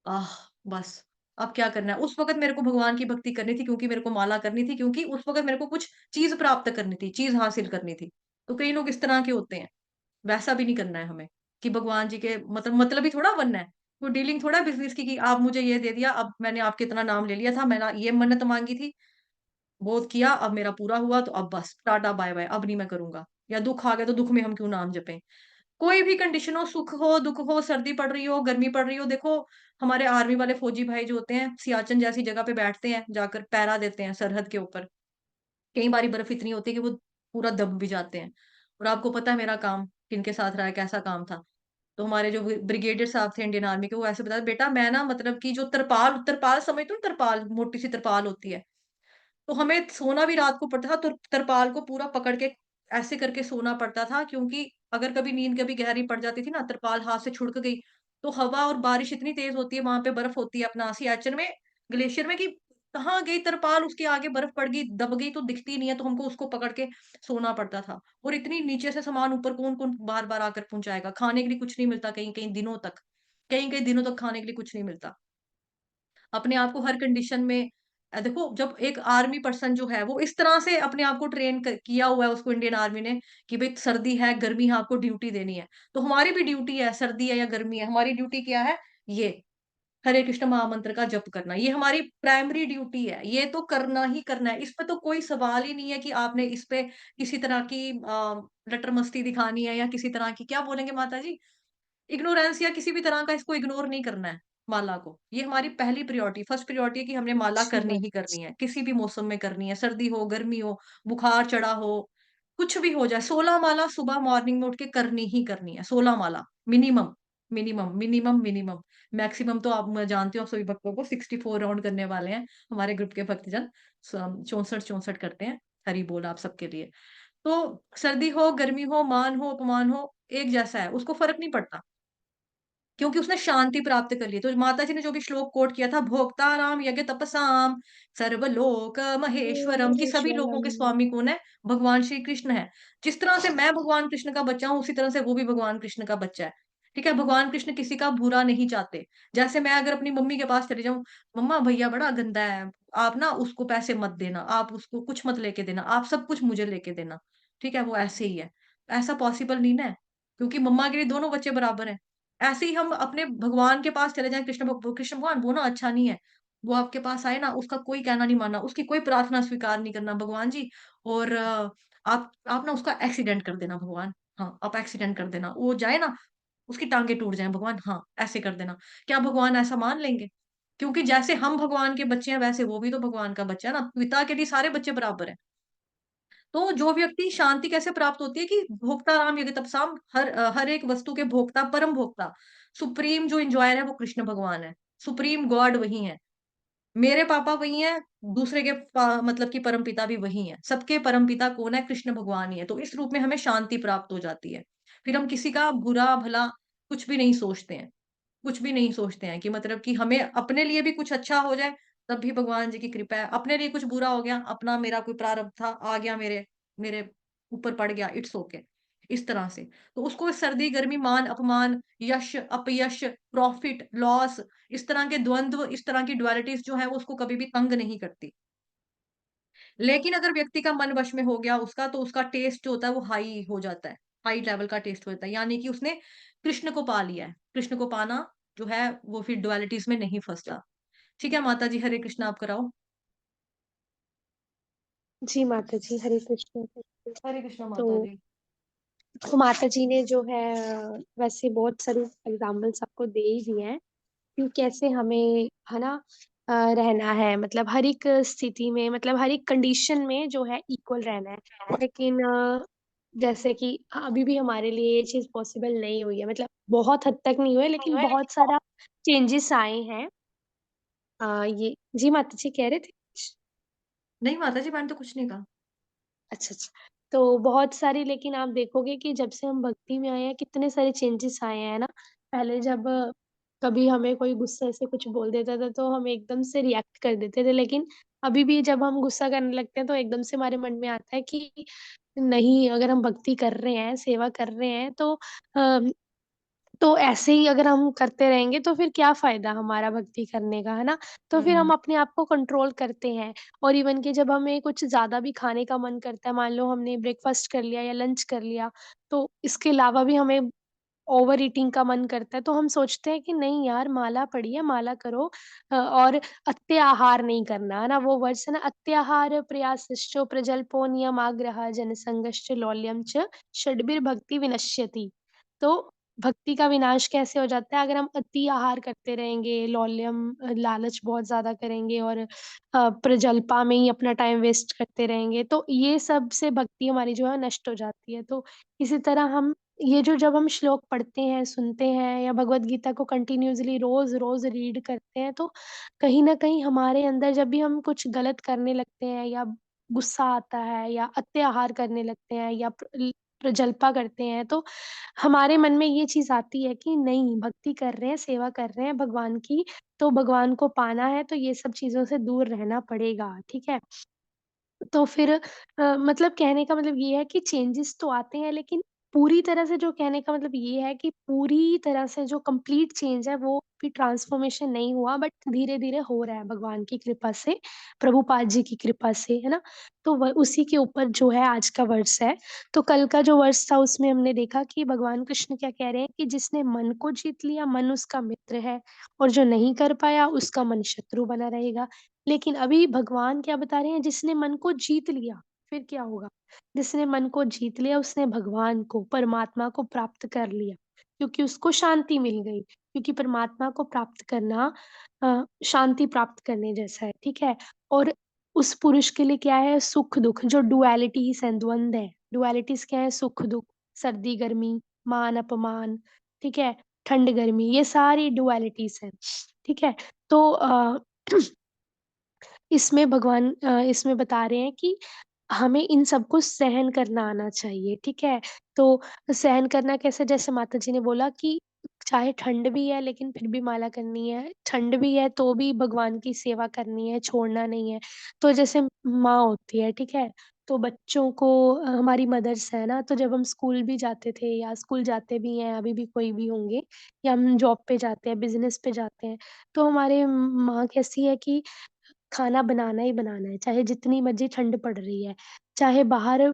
आह! बस, अब क्या करना है? उस वक़्त मेरे को भगवान की भक्ति करनी थी क्योंकि मेरे को माला करनी थी, क्योंकि उस वक़्त मेरे को कुछ चीज़ प्राप्त करनी थी, चीज़ हासिल करनी थी। तो कई लोग इस तरह के होते हैं, वैसा भी नहीं करना है हमें, कि भगवान जी के मतलब ही थोड़ा बनना है। कोई डीलिंग थोड़ा बिज़नेस की कि आप मुझे ये दे दिया, अब मैंने आपके इतना नाम ले लिया था, मैंने ये मन्नत माँगी थी, बहुत किया, अब मेरा पूरा हुआ तो अब बस टाटा बाय-बाय, अब नहीं मैं करूँगा। या दुःख आ गया तो दुःख में हम क्यों नाम जपें? कोई भी कंडीशन हो, सुख हो, दुःख हो, सर्दी पड़ रही हो, गर्मी पड़ रही हो, देखो हमारे आर्मी वाले फौजी भाई जो होते हैं, सियाचिन जैसी जगह पे बैठते हैं, जाकर पहरा देते हैं सरहद के ऊपर। कई बारी बर्फ इतनी होती है कि वो पूरा दब भी जाते हैं। और आपको पता है मेरा काम किनके साथ रहा है, कैसा काम था। तो हमारे जो ब्रिगेडियर साहब थे इंडियन आर्मी के, वो ऐसे बताया, बेटा मैं ना मतलब कि जो तरपाल तरपाल समझते हो, तरपाल मोटी सी तरपाल होती है, तो हमें सोना भी रात को पड़ता था, तो तरपाल को पूरा पकड़ के ऐसे करके सोना पड़ता था, क्योंकि अगर कभी नींद कभी गहरी पड़ जाती थी ना, तरपाल हाथ से छुड़क गई, तो हवा और बारिश इतनी तेज होती है, वहां पे बर्फ होती है अपना सियाचिन में, ग्लेशियर में, कि कहाँ गई तरपाल, उसके आगे बर्फ पड़ गई, दब गई तो दिखती नहीं है, तो हमको उसको पकड़ के सोना पड़ता था। और इतनी नीचे से सामान ऊपर कौन कौन बार बार आकर पहुंचाएगा, खाने के लिए कुछ नहीं मिलता, कहीं कहीं दिनों तक, कहीं कहीं दिनों तक खाने के लिए कुछ नहीं मिलता। अपने आप को हर कंडीशन में देखो, जब एक आर्मी पर्सन जो है वो इस तरह से अपने आप को ट्रेन किया हुआ है, उसको इंडियन आर्मी ने, कि भाई सर्दी है गर्मी है आपको ड्यूटी देनी है, तो हमारी भी ड्यूटी है, सर्दी है या गर्मी है, हमारी ड्यूटी क्या है, ये हरे कृष्ण महामंत्र का जप करना, ये हमारी प्राइमरी ड्यूटी है, ये तो करना ही करना है, इस पे तो कोई सवाल ही नहीं है कि आपने इस पे किसी तरह की लटर मस्ती दिखानी है, या किसी तरह की क्या बोलेंगे माता जी, इग्नोरेंस या किसी भी तरह का इसको इग्नोर नहीं करना है, माला को। ये हमारी पहली प्रायोरिटी, फर्स्ट प्रायोरिटी है कि हमने माला जी करनी ही माता करनी जी। है, किसी भी मौसम में करनी है, सर्दी हो, गर्मी हो, बुखार चढ़ा हो, कुछ भी हो जाए, 16 माला सुबह मॉर्निंग में उठ के करनी ही करनी है, 16 माला minimum, minimum, minimum, minimum. Maximum तो आप, मैं जानती हूँ आप सभी भक्तों को 64 राउंड करने वाले हैं, हमारे ग्रुप के भक्तजन 64-64 करते हैं। हरि बोल आप सबके लिए। तो सर्दी हो, गर्मी हो, मान हो, अपमान हो, एक जैसा है, उसको फ़र्क नहीं पड़ता, क्योंकि उसने शांति प्राप्त कर ली। तो माता जी ने जो भी श्लोक कोट किया था, भोक्ताराम यज्ञ तपसाम सर्वलोक महेश्वरम, कि सभी लोगों महेश्वरम। के स्वामी कौन है? भगवान श्री कृष्ण है। जिस तरह से मैं भगवान कृष्ण का बच्चा हूँ, उसी तरह से वो भी भगवान कृष्ण का बच्चा है। ठीक है? भगवान कृष्ण किसी का बुरा नहीं चाहते। जैसे मैं अगर अपनी मम्मी के पास चली जाऊँ, "मम्मा भैया बड़ा गंदा है, आप ना उसको पैसे मत देना, आप उसको कुछ मत लेके देना, आप सब कुछ मुझे लेके देना।" ठीक है? वो ऐसे ही है। ऐसा पॉसिबल नहीं ना है, क्योंकि मम्मा के लिए दोनों बच्चे बराबर हैं। ऐसे ही हम अपने भगवान के पास चले जाएँ, कृष्ण भगवान वो ना अच्छा नहीं है। वो आपके पास आए ना, उसका कोई कहना नहीं मानना, उसकी कोई प्रार्थना स्वीकार नहीं करना भगवान जी, और आप ना उसका एक्सीडेंट कर देना भगवान। हाँ, आप एक्सीडेंट कर देना। वो जाए ना, उसकी टाँगें टूट जाएँ भगवान, हाँ, ऐसे कर देना। क्या भगवान ऐसा मान लेंगे? क्योंकि जैसे हम भगवान के बच्चे हैं, वैसे वो भी तो भगवान का बच्चा है ना। पिता के लिए सारे बच्चे बराबर हैं। तो जो व्यक्ति शांति कैसे प्राप्त होती है कि भोक्ताराम यज्ञ तपसाम, हर एक वस्तु के भोक्ता, परम भोक्ता, सुप्रीम जो एन्जॉयर है वो कृष्ण भगवान है। सुप्रीम गॉड वही है। मेरे पापा वही हैं, दूसरे के मतलब कि परमपिता भी वही हैं। सबके परमपिता कौन है? कृष्ण भगवान ही है। तो इस रूप में हमें शांति प्राप्त हो जाती है। फिर हम किसी का बुरा-भला कुछ भी नहीं सोचते हैं। कुछ भी नहीं सोचते हैं कि मतलब कि हमें अपने लिए भी कुछ अच्छा हो जाए, तब भी भगवान जी की कृपा है। अपने लिए कुछ बुरा हो गया, अपना मेरा कोई प्रारब्ध था, आ गया मेरे मेरे ऊपर पड़ गया, इट्स ओके। इस तरह से। तो उसको सर्दी, गर्मी, मान-अपमान, यश, अपयश, प्रॉफिट, लॉस, इस तरह के द्वंद्व, इस तरह की ड्युअलिटीज़ जो है वो उसको कभी भी तंग नहीं करती। लेकिन अगर व्यक्ति का मन वश में हो गया उसका, तो उसका टेस्ट जो होता है वो हाई हो जाता है। हाई लेवल का टेस्ट हो जाता है। यानी कि उसने कृष्ण को पा लिया है। कृष्ण को पाना जो है वो फिर ड्युअलिटीज़ में नहीं फँसता। ठीक है माता जी, हरे कृष्ण आप कराओ। जी माता जी, हरे कृष्ण। हरे कृष्ण तो माता जी। तो माता जी ने जो है वैसे बहुत सारे एग्ज़ाम्पल्स आपको दे ही दिए हैं कि कैसे हमें, है ना, रहना है, मतलब हर एक स्थिति में, मतलब हर एक कंडीशन में जो है इक्वल रहना है। लेकिन जैसे कि अभी भी हमारे लिए ये चीज़ पॉसिबल नहीं हुई है, मतलब बहुत हद तक नहीं हुई है, लेकिन बहुत सारा चेंजेस आए हैं। ये जी माता जी कह रहे थे कुछ? नहीं माता जी, मैंने तो कुछ नहीं कहा। अच्छा, अच्छा। तो बहुत सारी, लेकिन आप देखोगे कि जब से हम भक्ति में आए हैं, कितने सारे चेंजेस आए हैं, है ना? पहले जब कभी हमें कोई गुस्से से कुछ बोल देता था, तो हम एकदम से रिएक्ट कर देते थे, लेकिन अभी भी जब हम गुस्सा करने लगते हैं, तो एकदम से हमारे मन में आता है कि नहीं, अगर हम भक्ति कर रहे हैं, सेवा कर रहे हैं, अ, तो ऐसे ही अगर हम करते रहेंगे तो फिर क्या फ़ायदा हमारा भक्ति करने का, है ना? तो फिर हम हुँ। अपने आप को कंट्रोल करते हैं, और इवन कि जब हमें कुछ ज़्यादा भी खाने का मन करता है, मान लो हमने ब्रेकफ़ास्ट कर लिया या लंच कर लिया, तो इसके अलावा भी हमें ओवर ईटिंग का मन करता है, तो हम सोचते हैं कि नहीं यार, माला पड़ी है, माला करो, और अत्याहार नहीं करना, है ना? वो वर्ड्स है ना, अत्याहार प्रयासश्च प्रजल्पो नियमाग्रहः जनसंगश्च लौल्यं च षड्भिर्भक्ति विनश्यति। तो भक्ति का विनाश कैसे हो जाता है? अगर हम अति आहार करते रहेंगे, लौल्यम, लालच बहुत ज़्यादा करेंगे, और प्रजल्पा में ही अपना टाइम वेस्ट करते रहेंगे, तो ये सब से भक्ति हमारी जो है नष्ट हो जाती है। तो इसी तरह हम ये जो जब हम श्लोक पढ़ते हैं, सुनते हैं या भगवद गीता को कंटिन्यूअसली रोज़-रोज़ रीड करते हैं, तो कहीं न कहीं हमारे अंदर जब भी हम कुछ गलत करने लगते हैं या गुस्सा आता है या अत्याहार करने लगते हैं या प्रजल्पा करते हैं, तो हमारे मन में ये चीज़ आती है कि नहीं, भक्ति कर रहे हैं, सेवा कर रहे हैं भगवान की, तो भगवान को पाना है, तो ये सब चीज़ों से दूर रहना पड़ेगा, ठीक है? तो फिर मतलब कहने का मतलब ये है कि चेंजेस तो आते हैं, लेकिन पूरी तरह से जो कहने का मतलब ये है कि पूरी तरह से जो कंप्लीट चेंज है वो भी ट्रांसफॉर्मेशन नहीं हुआ, बट धीरे-धीरे हो रहा है भगवान की कृपा से, प्रभुपाद जी की कृपा से, है ना? तो व उसी के ऊपर जो है आज का वर्स है। तो कल का जो वर्स था उसमें हमने देखा कि भगवान कृष्ण क्या कह रहे हैं कि जिसने मन को जीत लिया, मन उसका मित्र है, और जो नहीं कर पाया उसका मन शत्रु बना रहेगा। लेकिन अभी भगवान क्या बता रहे हैं, जिसने मन को जीत लिया, फिर क्या होगा? जिसने मन को जीत लिया उसने भगवान को, परमात्मा को प्राप्त कर लिया, क्योंकि उसको शांति मिल गई। क्योंकि परमात्मा को प्राप्त करना शांति प्राप्त करने जैसा है, ठीक है? और उस पुरुष के लिए क्या है, सुख-दुःख जो डुअलिटीज़ हैं, द्वंद है। डुअलिटीज़ क्या है, सुख-दुःख, सर्दी-गर्मी, मान-अपमान, ठीक है? ठंड-गर्मी, ये सारी डुअलिटीज़ हैं, ठीक है? तो इसमें बता रहे हैं कि हमें इन सबको सहन करना आना चाहिए, ठीक है? तो सहन करना कैसे, जैसे माता जी ने बोला कि चाहे ठंड भी है लेकिन फिर भी माला करनी है, ठंड भी है तो भी भगवान की सेवा करनी है, छोड़ना नहीं है। तो जैसे माँ होती है, ठीक है? तो बच्चों को हमारी मदर्स है ना, तो जब हम स्कूल भी जाते थे या स्कूल जाते भी हैं, अभी भी कोई भी होंगे, या हम जॉब पे जाते हैं, बिज़नेस पे जाते हैं, तो हमारे माँ कैसी है कि खाना बनाना ही बनाना है, चाहे जितनी मर्ज़ी ठंड पड़ रही है, चाहे बाहर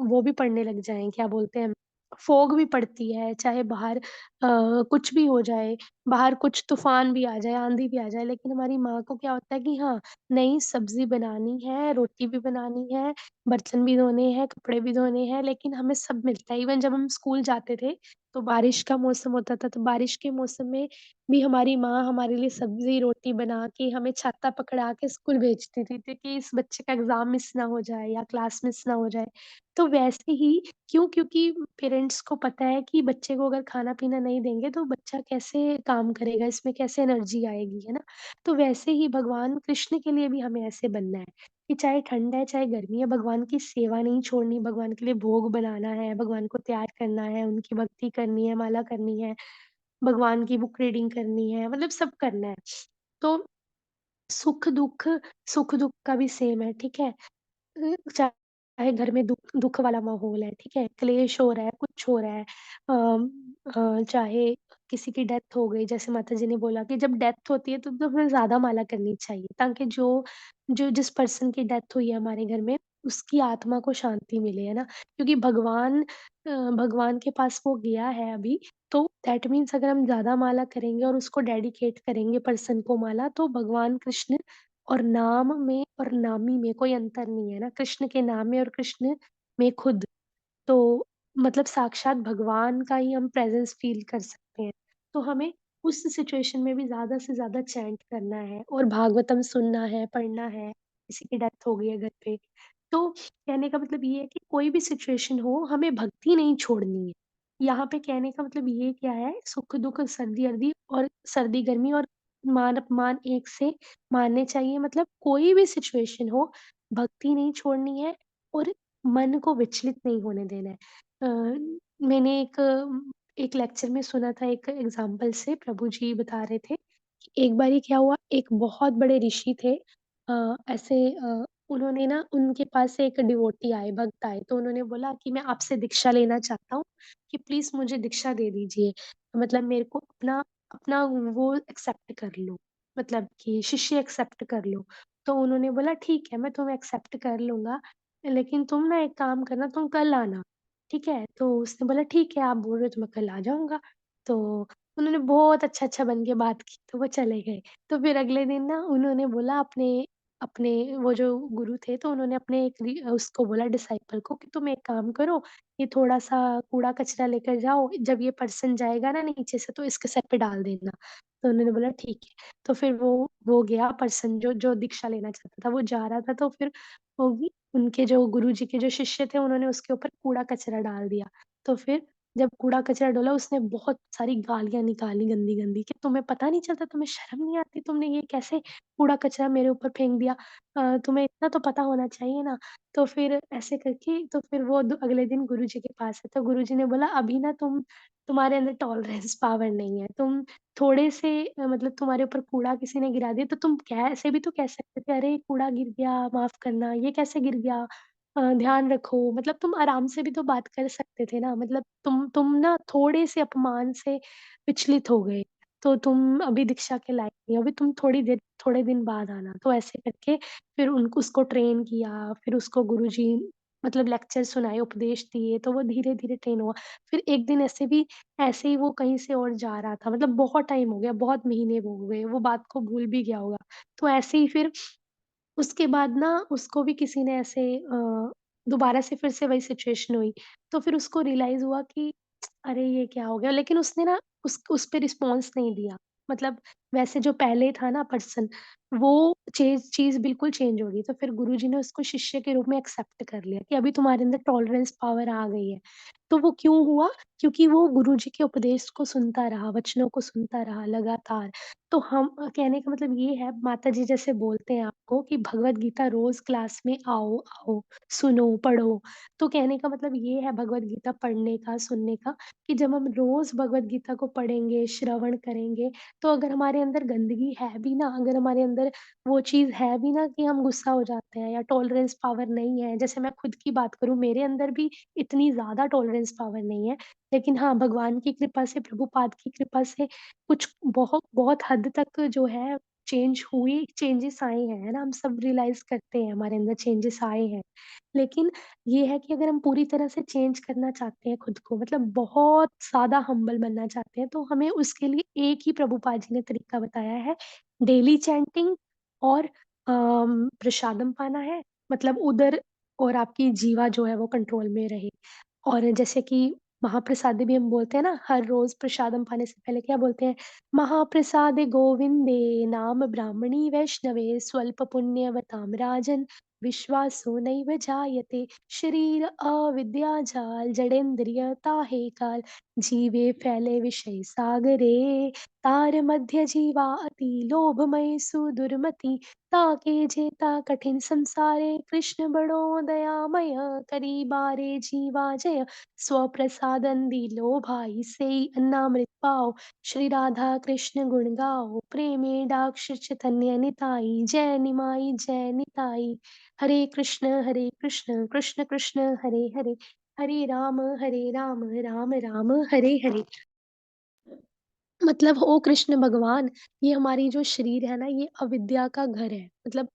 वो भी पड़ने लग जाएँ, क्या बोलते हैं, फॉग भी पड़ती है, चाहे बाहर कुछ भी हो जाए, बाहर कुछ तूफ़ान भी आ जाए, आँधी भी आ जाए, लेकिन हमारी माँ को क्या होता है कि हाँ, नहीं सब्ज़ी बनानी है, रोटी भी बनानी है, बर्तन भी धोने हैं, कपड़े भी धोने हैं, लेकिन हमें सब मिलता है। इवन जब हम स्कूल जाते थे, तो बारिश का मौसम होता था, तो बारिश के मौसम में भी हमारी माँ हमारे लिए सब्ज़ी, रोटी बना के हमें छाता पकड़ा के स्कूल भेजती थी ताकि इस बच्चे का एग्ज़ाम मिस ना हो जाए या क्लास मिस ना हो जाए। तो वैसे ही क्यों? क्योंकि पेरेंट्स को पता है कि बच्चे को अगर खाना-पीना नहीं देंगे तो बच्चा कैसे काम करेगा, इसमें कैसे एनर्जी आएगी, है ना? तो वैसे ही भगवान कृष्ण के लिए भी हमें ऐसे बनना है कि चाहे ठंड है, चाहे गर्मी है, भगवान की सेवा नहीं छोड़नी, भगवान के लिए भोग बनाना है, भगवान को तैयार करना है, उनकी भक्ति करनी है, माला करनी है। भगवान की बुक रीडिंग करनी है, मतलब सब करना है। तो सुख-दुःख सुख-दुःख का भी सेम है, ठीक है? चाहे घर में दुःख दुःख वाला माहौल है, ठीक है? क्लेश हो रहा है, कुछ हो रहा है, चाहे किसी की डेथ हो गई, जैसे माता जी ने बोला कि जब डेथ होती है तो हमें ज़्यादा माला करनी चाहिए ताकि जो जो जिस पर्सन की डेथ हुई है हमारे घर में, उसकी आत्मा को शांति मिले, है ना? क्योंकि भगवान के पास वो गया है अभी, तो दैट मीन्स अगर हम ज़्यादा माला करेंगे और उसको डेडिकेट करेंगे पर्सन को माला, तो भगवान कृष्ण और नाम में और नामी में कोई अंतर नहीं है ना, कृष्ण के नाम में और कृष्ण में खुद। तो मतलब साक्षात भगवान का ही हम प्रेज़ेंस फ़ील कर सकते हैं। तो हमें उस सिचुएशन में भी ज़्यादा से ज़्यादा चैंट करना है और भागवतम सुनना है, पढ़ना है, किसी की डेथ हो गई है घर पे। तो कहने का मतलब ये है कि कोई भी सिचुएशन हो, हमें भक्ति नहीं छोड़नी है। यहाँ पे कहने का मतलब ये क्या है, सुख-दुःख, सर्दी-अर्दी और सर्दी-गर्मी और मान-अपमान एक से मानने चाहिए, मतलब कोई भी सिचुएशन हो, भक्ति नहीं छोड़नी है और मन को विचलित नहीं होने देना है। मैंने एक लेक्चर में सुना था, एक एग्ज़ाम्पल से प्रभु जी बता रहे थे कि एक बारी क्या हुआ, एक बहुत बड़े ऋषि थे, उन्होंने ना उनके पास एक डिवोटी आए, भक्त आए, तो उन्होंने बोला कि मैं आपसे दीक्षा लेना चाहता हूँ कि प्लीज़ मुझे दीक्षा दे दीजिए। मतलब मेरे को अपना अपना वो एक्सेप्ट कर लो, मतलब कि शिष्य एक्सेप्ट कर लो। तो उन्होंने बोला ठीक है, मैं तुम्हें एक्सेप्ट कर लूँगा, लेकिन तुम ना एक काम करना, तुम कल आना, ठीक है? तो उसने बोला ठीक है, आप बोल रहे हो तो मैं कल आ जाऊँगा। तो उन्होंने बहुत अच्छा-अच्छा बन के बात की, तो वो चले गए। तो फिर अगले दिन ना उन्होंने बोला अपने अपने वो जो गुरु थे, तो उन्होंने अपने उसको बोला डिसाइपल को कि तुम एक काम करो, ये थोड़ा-सा कूड़ा-कचरा लेकर जाओ, जब ये पर्सन जाएगा ना नीचे से तो इसके सर पे डाल देना। तो उन्होंने बोला ठीक है। तो फिर वो गया पर्सन जो जो दीक्षा लेना चाहता था, वो जा रहा था, तो फिर वो उनके जो गुरुजी के जो शिष्य थे, उन्होंने उसके ऊपर कूड़ा-कचरा डाल दिया। तो फिर जब कूड़ा-कचरा डोला उसने बहुत सारी गालियाँ निकाली गंदी-गंदी कि तुम्हें पता नहीं चलता, तुम्हें शर्म नहीं आती, तुमने ये कैसे कूड़ा-कचरा मेरे ऊपर फेंक दिया? तुम्हें इतना तो पता होना चाहिए ना। तो फिर ऐसे करके तो फिर वो अगले दिन गुरुजी के पास है, तो गुरुजी ने बोला अभी ना तुम्हारे अंदर टॉलरेंस पावर नहीं है। तुम थोड़े से मतलब तुम्हारे ऊपर कूड़ा किसी ने गिरा दिया तो तुम ऐसे भी तो कह सकते थे, "अरे! कूड़ा गिर गया, माफ़ करना, ये कैसे गिर गया? ध्यान रखो।" मतलब तुम आराम से भी तो बात कर सकते थे ना। मतलब तुम ना थोड़े से अपमान से विचलित हो गए, तो तुम अभी दीक्षा के लायक नहीं हो, अभी तुम थोड़े दिन बाद आना। तो ऐसे करके फिर उनको उसको ट्रेन किया, फिर उसको गुरुजी मतलब लेक्चर सुनाए, उपदेश दिए, तो वो धीरे-धीरे ट्रेन हुआ। फिर एक दिन ऐसे ही वो कहीं से और जा रहा था, मतलब बहुत टाइम हो गया, बहुत महीने हो गए, वो बात को भूल भी गया होगा। तो ऐसे ही फिर उसके बाद ना उसको भी किसी ने ऐसे दोबारा से फिर से वही सिचुएशन हुई, तो फिर उसको रियलाइज़ हुआ कि अरे! ये क्या हो गया? लेकिन उसने ना उस पे रिस्पॉन्स नहीं दिया। मतलब वैसे जो पहले था ना पर्सन, वो चीज़ बिल्कुल चेंज हो गई। तो फिर गुरुजी ने उसको शिष्य के रूप में एक्सेप्ट कर लिया कि अभी तुम्हारे अंदर टॉलरेंस पावर आ गई है। तो वो क्यों हुआ? क्योंकि वो गुरुजी के उपदेश को सुनता रहा, वचनों को सुनता रहा लगातार। तो हम कहने का मतलब ये है माताजी जैसे बोलते हैं आपको कि भगवत गीता रोज़ क्लास में आओ, आओ, सुनो, पढ़ो। तो कहने का मतलब ये है भगवत गीता पढ़ने का, सुनने का कि जब हम रोज़ भगवत गीता को पढ़ेंगे, श्रवण करेंगे, तो अगर हमारे अंदर गंदगी है भी ना, अगर हमारे अंदर वो चीज़ है भी ना कि हम गुस्सा हो जाते हैं या टॉलरेंस पावर नहीं है, जैसे मैं खुद की बात करूँ, मेरे अंदर भी इतनी ज़्यादा टॉलरेंस पावर नहीं है। लेकिन हाँ, भगवान की कृपा से, प्रभुपाद की कृपा से कुछ बहुत बहुत हद तक जो है चेंजेस आए हैं, है ना? हम सब रियलाइज़ करते हैं हमारे अंदर चेंजेस आए हैं। लेकिन ये है कि अगर हम पूरी तरह से चेंज करना चाहते हैं खुद को मतलब बहुत ज़्यादा हम्बल बनना चाहते हैं, तो हमें उसके लिए एक ही प्रभुपाद जी ने तरीका बताया है, डेली चैंटिंग और प्रसादम पाना है, मतलब उदर और आपकी जीवा जो है वो कंट्रोल में रहे। और जैसे कि महाप्रसाद भी हम बोलते हैं ना, हर रोज़ प्रसादम पाने से पहले क्या बोलते हैं? महाप्रसादे गोविंदे नाम ब्राह्मणी वैष्णवे स्वल्प पुण्यवतां राजन् विश्वासो नैव जायते शरीर अविद्याजाल जड़ेंद्रिय ताहे काल जीवे फैले विषय सागरे तार मध्य जीवा अति लोभमय सुदुर्मति ताके जेता कठिन संसारे कृष्ण बड़ो दयामय करी बारे जीवा जय स्वप्रसादं दीलो भाई सेई अन्नामृत पाओ श्री राधा कृष्ण गुण गाओ प्रेमे डाक्ष चैतन्य निताई जय निमाई जय निताई हरे कृष्ण कृष्ण कृष्ण हरे हरे हरे राम राम राम हरे हरे मतलब ओ कृष्ण भगवान, ये हमारी जो शरीर है ना, ये अविद्या का घर है। मतलब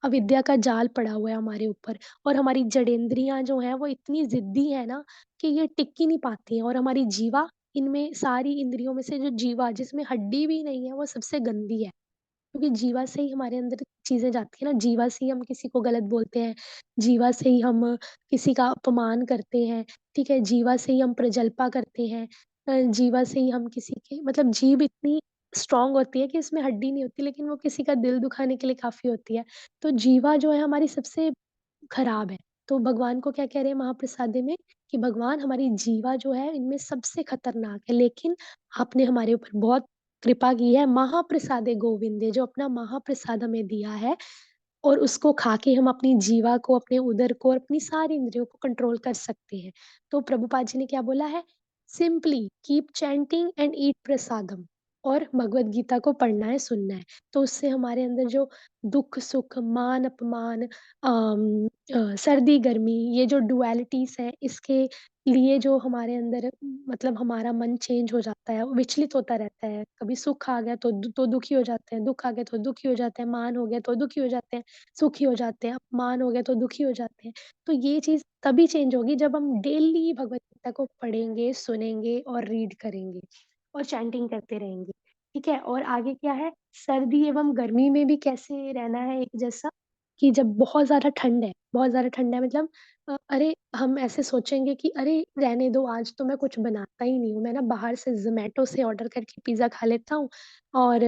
अविद्या का जाल पड़ा हुआ है हमारे ऊपर और हमारी जड़ेंद्रियाँ जो हैं, वो इतनी ज़िद्दी है ना कि ये टिक ही नहीं पाती हैं और हमारी जीवा, इनमें सारी इंद्रियों में से जो जीवा जिसमें हड्डी भी नहीं है, वो सबसे गंदी है। क्योंकि जीवा से ही हमारे अंदर चीज़ें जाती हैं ना, जीवा से ही हम किसी को गलत बोलते हैं, जीवा से ही हम किसी का अपमान करते हैं, ठीक है? जीवा से ही हम प्रजल्पा करते हैं जीवा से ही हम किसी के मतलब जीभ इतनी स्ट्रॉन्ग होती है कि इसमें हड्डी नहीं होती, लेकिन वो किसी का दिल दुखाने के लिए काफ़ी होती है। तो जीवा जो है हमारी सबसे खराब है। तो भगवान को क्या कह रहे हैं महाप्रसादे में कि भगवान हमारी जीवा जो है इनमें सबसे खतरनाक है, लेकिन आपने हमारे ऊपर बहुत कृपा की है। महाप्रसादे गोविंदे जो अपना महाप्रसाद हमें दिया है और उसको खा के हम अपनी जीवा को, अपने उदर को और अपनी सारी इंद्रियों को कंट्रोल कर सकते हैं। तो प्रभुपाद जी ने क्या बोला है? Simply keep chanting and eat prasadam और भगवत गीता को पढ़ना है, सुनना है। तो उससे हमारे अंदर जो दुःख-सुख, मान-अपमान सर्दी-गर्मी ये जो डुअलिटीज़ हैं, इसके लिए जो हमारे अंदर मतलब हमारा मन चेंज हो जाता है, विचलित होता रहता है। कभी सुख आ गया तो दुखी हो जाते हैं, दुःख आ गया तो दुखी हो जाते हैं, मान हो गया तो दुखी हो जाते हैं, सुखी हो जाते हैं, अपमान हो गया तो दुखी हो जाते हैं। तो ये चीज़ तभी चेंज होगी जब हम डेली भगवत गीता को पढ़ेंगे, सुनेंगे और रीड करेंगे और चैंटिंग करते रहेंगे, ठीक है? और आगे क्या है, सर्दी एवं गर्मी में भी कैसे रहना है एक जैसा कि जब बहुत ज़्यादा ठंड है मतलब अरे! हम ऐसे सोचेंगे कि अरे! रहने दो आज तो मैं कुछ बनाता ही नहीं हूँ, मैं ना बाहर से ज़ोमैटो से ऑर्डर करके पिज़्ज़ा खा लेता हूँ और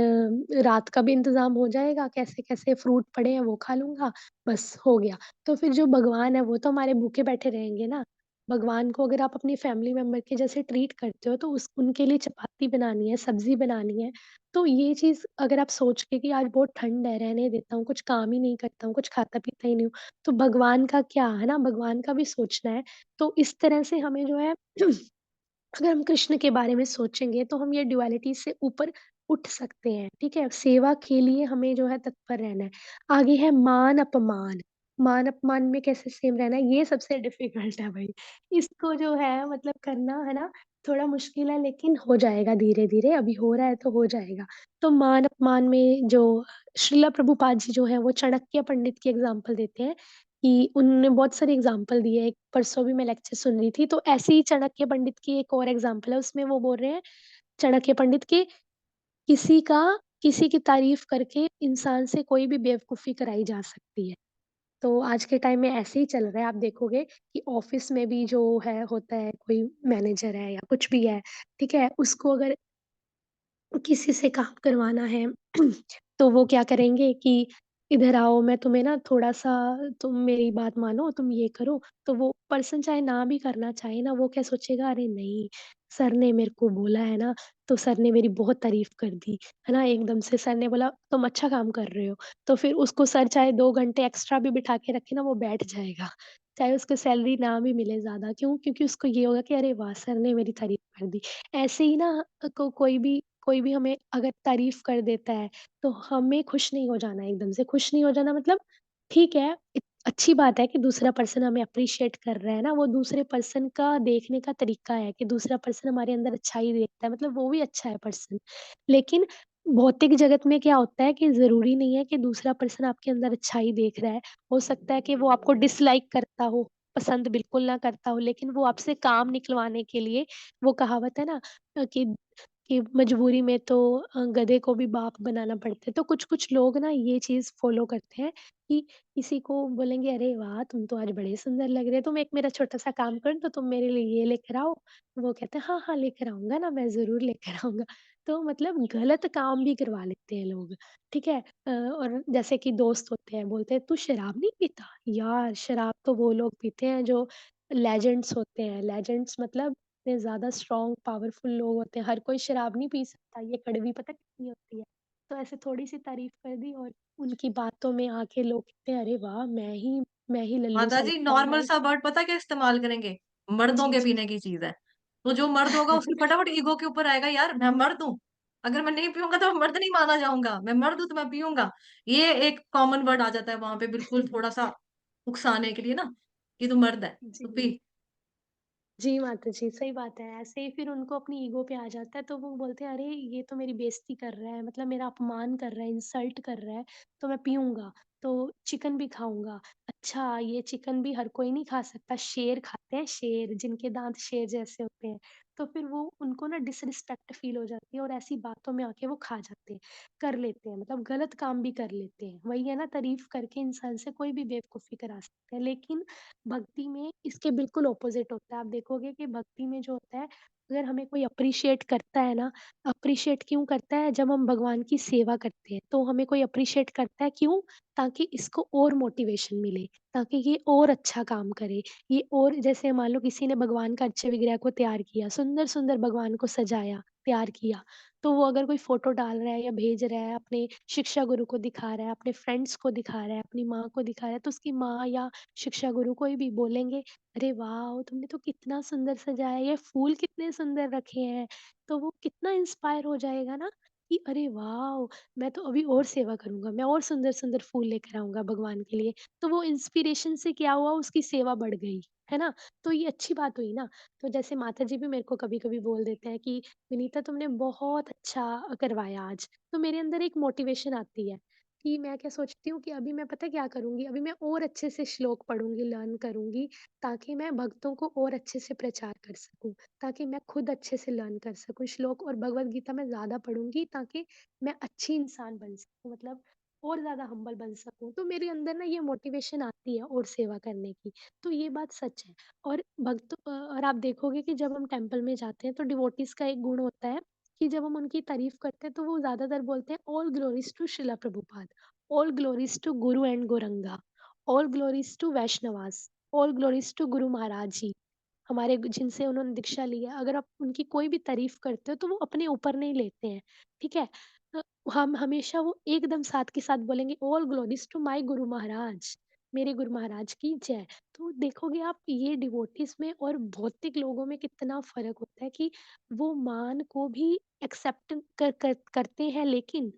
रात का भी इंतज़ाम हो जाएगा, कैसे-कैसे फ्रूट पड़े हैं वो खा लूँगा, बस हो गया। तो फिर जो भगवान है वो तो हमारे भूखे बैठे रहेंगे ना। भगवान को अगर आप अपनी फैमिली मेंबर के जैसे ट्रीट करते हो तो उस उनके लिए चपाती बनानी है, सब्ज़ी बनानी है। तो ये चीज़ अगर आप सोच के कि आज बहुत ठंड है, रहने देता हूँ, कुछ काम ही नहीं करता हूँ, कुछ खाता-पीता ही नहीं हूँ, तो भगवान का क्या, है ना? भगवान का भी सोचना है। तो इस तरह से हमें जो है अगर हम कृष्ण के बारे में सोचेंगे तो हम ये ड्युअलिटी से ऊपर उठ सकते हैं, ठीक है? सेवा के लिए हमें जो है तत्पर रहना है। आगे है मान-अपमान। मान-अपमान में कैसे सेम रहना है, ये सबसे डिफ़िकल्ट है भई। इसको जो है मतलब करना, है ना, थोड़ा मुश्किल है लेकिन हो जाएगा धीरे-धीरे, अभी हो रहा है तो हो जाएगा। तो मान-अपमान में जो श्रीला प्रभुपाद जी जो हैं वो चाणक्य पंडित की एग्ज़ाम्पल देते हैं कि उन्होंने बहुत सारे एग्ज़ाम्पल दिए हैं। परसों भी मैं लेक्चर सुन रही थी, तो ऐसे ही चाणक्य पंडित की एक और एग्ज़ाम्पल है, उसमें वो बोल रहे हैं चाणक्य पंडित कि किसी का किसी की तारीफ़ करके इंसान से कोई भी बेवकूफ़ी कराई जा सकती है। तो आज के टाइम में ऐसे ही चल रहा है, आप देखोगे कि ऑफ़िस में भी जो है होता है, कोई मैनेजर है या कुछ भी है, ठीक है? उसको अगर किसी से काम करवाना है तो वो क्या करेंगे कि इधर आओ मैं तुम्हें ना थोड़ा-सा तुम मेरी बात मानो, तुम ये करो, तो वो पर्सन चाहे ना भी करना चाहे ना, वो क्या सोचेगा अरे नहीं, सर ने मेरे को बोला है ना, तो सर ने मेरी बहुत तारीफ़ कर दी, है ना? एकदम से सर ने बोला तुम अच्छा काम कर रहे हो, तो फिर उसको सर चाहे 2 घंटे एक्स्ट्रा भी बिठा के रखे ना, वो बैठ जाएगा। चाहे उसको सैलरी ना भी मिले ज़्यादा, क्यों? क्योंकि उसको ये होगा कि अरे वाह! सर ने मेरी तारीफ़ कर दी। ऐसे ही ना कोई भी हमें अगर तारीफ़ कर देता है, तो हमें खुश नहीं हो जाना एकदम से, खुश नहीं हो जाना मतलब ठीक है, अच्छी बात है कि दूसरा पर्सन हमें एप्रिशिएट कर रहा है ना, वो दूसरे पर्सन का देखने का तरीका है कि दूसरा पर्सन हमारे अंदर अच्छाई देखता है, मतलब वो भी अच्छा है पर्सन। लेकिन भौतिक जगत में क्या होता है कि ज़रूरी नहीं है कि दूसरा पर्सन आपके अंदर अच्छाई देख रहा है, हो सकता है कि वो आपको डिसलाइक करता हो, पसंद बिल्कुल ना करता हो, लेकिन वो आपसे काम निकलवाने के लिए वो कहावत है ना कि मजबूरी में तो गधे को भी बाप बनाना पड़ता है। तो कुछ-कुछ लोग ना ये चीज़ फ़ॉलो करते हैं कि किसी को बोलेंगे, "अरे वाह! तुम तो आज बड़े सुंदर लग रहे हो, तुम एक मेरा छोटा-सा काम करो तो तुम मेरे लिए ये लेकर आओ।" वो कहते हैं, "हाँ, हाँ, लेकर आऊँगा ना, मैं ज़रूर लेकर आऊँगा।" तो मतलब गलत काम भी करवा लेते हैं लोग, ठीक है? और जैसे कि दोस्त होते हैं, बोलते हैं, "तू शराब नहीं पीता?" यार, शराब तो वो लोग पीते हैं जो लेजेंड्स होते हैं। लेजेंड्स मतलब इतने ज़्यादा स्ट्रॉन्ग पावरफुल लोग होते हैं, हर कोई शराब नहीं पी सकता, ये कड़वी पता कितनी होती है। तो ऐसे थोड़ी-सी तारीफ़ कर दी और उनकी बातों में आके लोग कहते हैं, "अरे वाह! मैं ही लल्लू सा माताजी लगता हूँ, मैं नॉर्मल ही।" सा वर्ड पता है क्या इस्तेमाल करेंगे? मर्दों जी, के जी। पीने की चीज़ है। तो जो मर्द होगा उसकी फटाफट ईगो के ऊपर आएगा यार मैं मर्द हूँ। अगर मैं नहीं पीऊँगा तो मैं मर्द नहीं माना जाऊँगा। मैं मर्द हूँ तो मैं पीऊँगा। ये एक कॉमन वर्ड आ जाता है वहाँ पे बिल्कुल थोड़ा-सा उकसाने के लिए ना, कि तू मर्द है, जी। तू पी। जी, माताजी, सही बात है। ऐसे ही फिर उनको अपनी ईगो पे आ जाता है, तो वो बोलते हैं, "अरे! ये तो मेरी बेइज़्ज़ती कर रहा है, मतलब मेरा अपमान कर रहा है, इंसल्ट कर रहा है, तो मैं पीऊँगा, तो चिकन भी खाऊँगा।" अच्छा, ये चिकन भी हर कोई नहीं खा सकता, शेर खाते हैं, शेर, जिनके दाँत शेर जैसे होते हैं। तो फिर वो उनको ना डिसरिस्पेक्ट फ़ील हो जाती है और ऐसी बातों में आके वो खा जाते हैं, कर लेते हैं, मतलब गलत काम भी कर लेते हैं। वही है ना, तारीफ़ करके इंसान से कोई भी बेवकूफ़ी करा सकते हैं, लेकिन भक्ति में इसके बिल्कुल ऑपोज़िट होता है। आप देखोगे कि भक्ति में जो होता है, अगर हमें कोई एप्रिशिएट करता है ना, एप्रिशिएट क्यों करता है? जब हम भगवान की सेवा करते हैं, तो हमें कोई एप्रिशिएट करता है क्यों? ताकि इसको और मोटिवेशन मिले, ताकि ये और अच्छा काम करे। ये और जैसे मान लो किसी ने भगवान का अच्छे विग्रह को तैयार किया, सुंदर-सुंदर भगवान को सजाया, तैयार किया, तो वो अगर कोई फ़ोटो डाल रहा है या भेज रहा है, अपने शिक्षा गुरु को दिखा रहा है, अपने फ्रेंड्स को दिखा रहा है, अपनी माँ को दिखा रहा है, तो उसकी माँ या शिक्षा गुरु कोई भी बोलेंगे, "अरे वाओ! तुमने तो कितना सुंदर सजाया है, ये फूल कितने सुंदर रखे हैं।" तो वो कितना इंस्पायर हो जाएगा ना कि अरे वाओ! मैं तो अभी और सेवा करूँगा, मैं और सुंदर-सुंदर फूल लेकर आऊँगा भगवान के लिए। तो वो इंस्पिरेशन से क्या हुआ, उसकी सेवा बढ़ गई, है ना? तो ये अच्छी बात हुई ना। तो जैसे माताजी भी मेरे को कभी-कभी बोल देते हैं कि विनीता तुमने बहुत अच्छा करवाया आज। तो मेरे अंदर एक मोटिवेशन आती है कि मैं क्या सोचती हूँ कि अभी मैं पता है क्या करूँगी, अभी मैं और अच्छे से श्लोक पढ़ूँगी, लर्न करूँगी, ताकि मैं भक्तों को और अच्छे से प्रचार कर सकूँ, ताकि मैं खुद अच्छे से लर्न कर सकूँ श्लोक, और भगवद गीता मैं ज़्यादा पढ़ूँगी ताकि मैं अच्छी इंसान बन सकूँ, मतलब और ज़्यादा हम्बल बन सकूँ। तो मेरे अंदर ना ये मोटिवेशन आती है और सेवा करने की, तो ये बात सच है। और और आप देखोगे कि जब हम टेम्पल में जाते हैं तो डिवोटीज़ का एक गुण होता है कि जब हम उनकी तारीफ़ करते हैं तो वो ज़्यादातर बोलते हैं all glories to Shrila Prabhupada, all glories to guru and Gauranga, all glories to Vaishnavas, all glories to guru Maharaj जी। हमारे जिनसे उन्होंने दीक्षा ली है, अगर आप उनकी कोई भी तारीफ़ करते हो तो वो अपने ऊपर नहीं लेते हैं, ठीक है? अ, हम हमेशा वो एकदम साथ के साथ बोलेंगे, all glories to my Guru Maharaj, मेरे गुरु महाराज की जय। तो देखोगे आप ये डिवोटीज़ में और भौतिक लोगों में कितना फ़र्क होता है कि वो मान को भी एक्सेप्ट करते हैं, लेकिन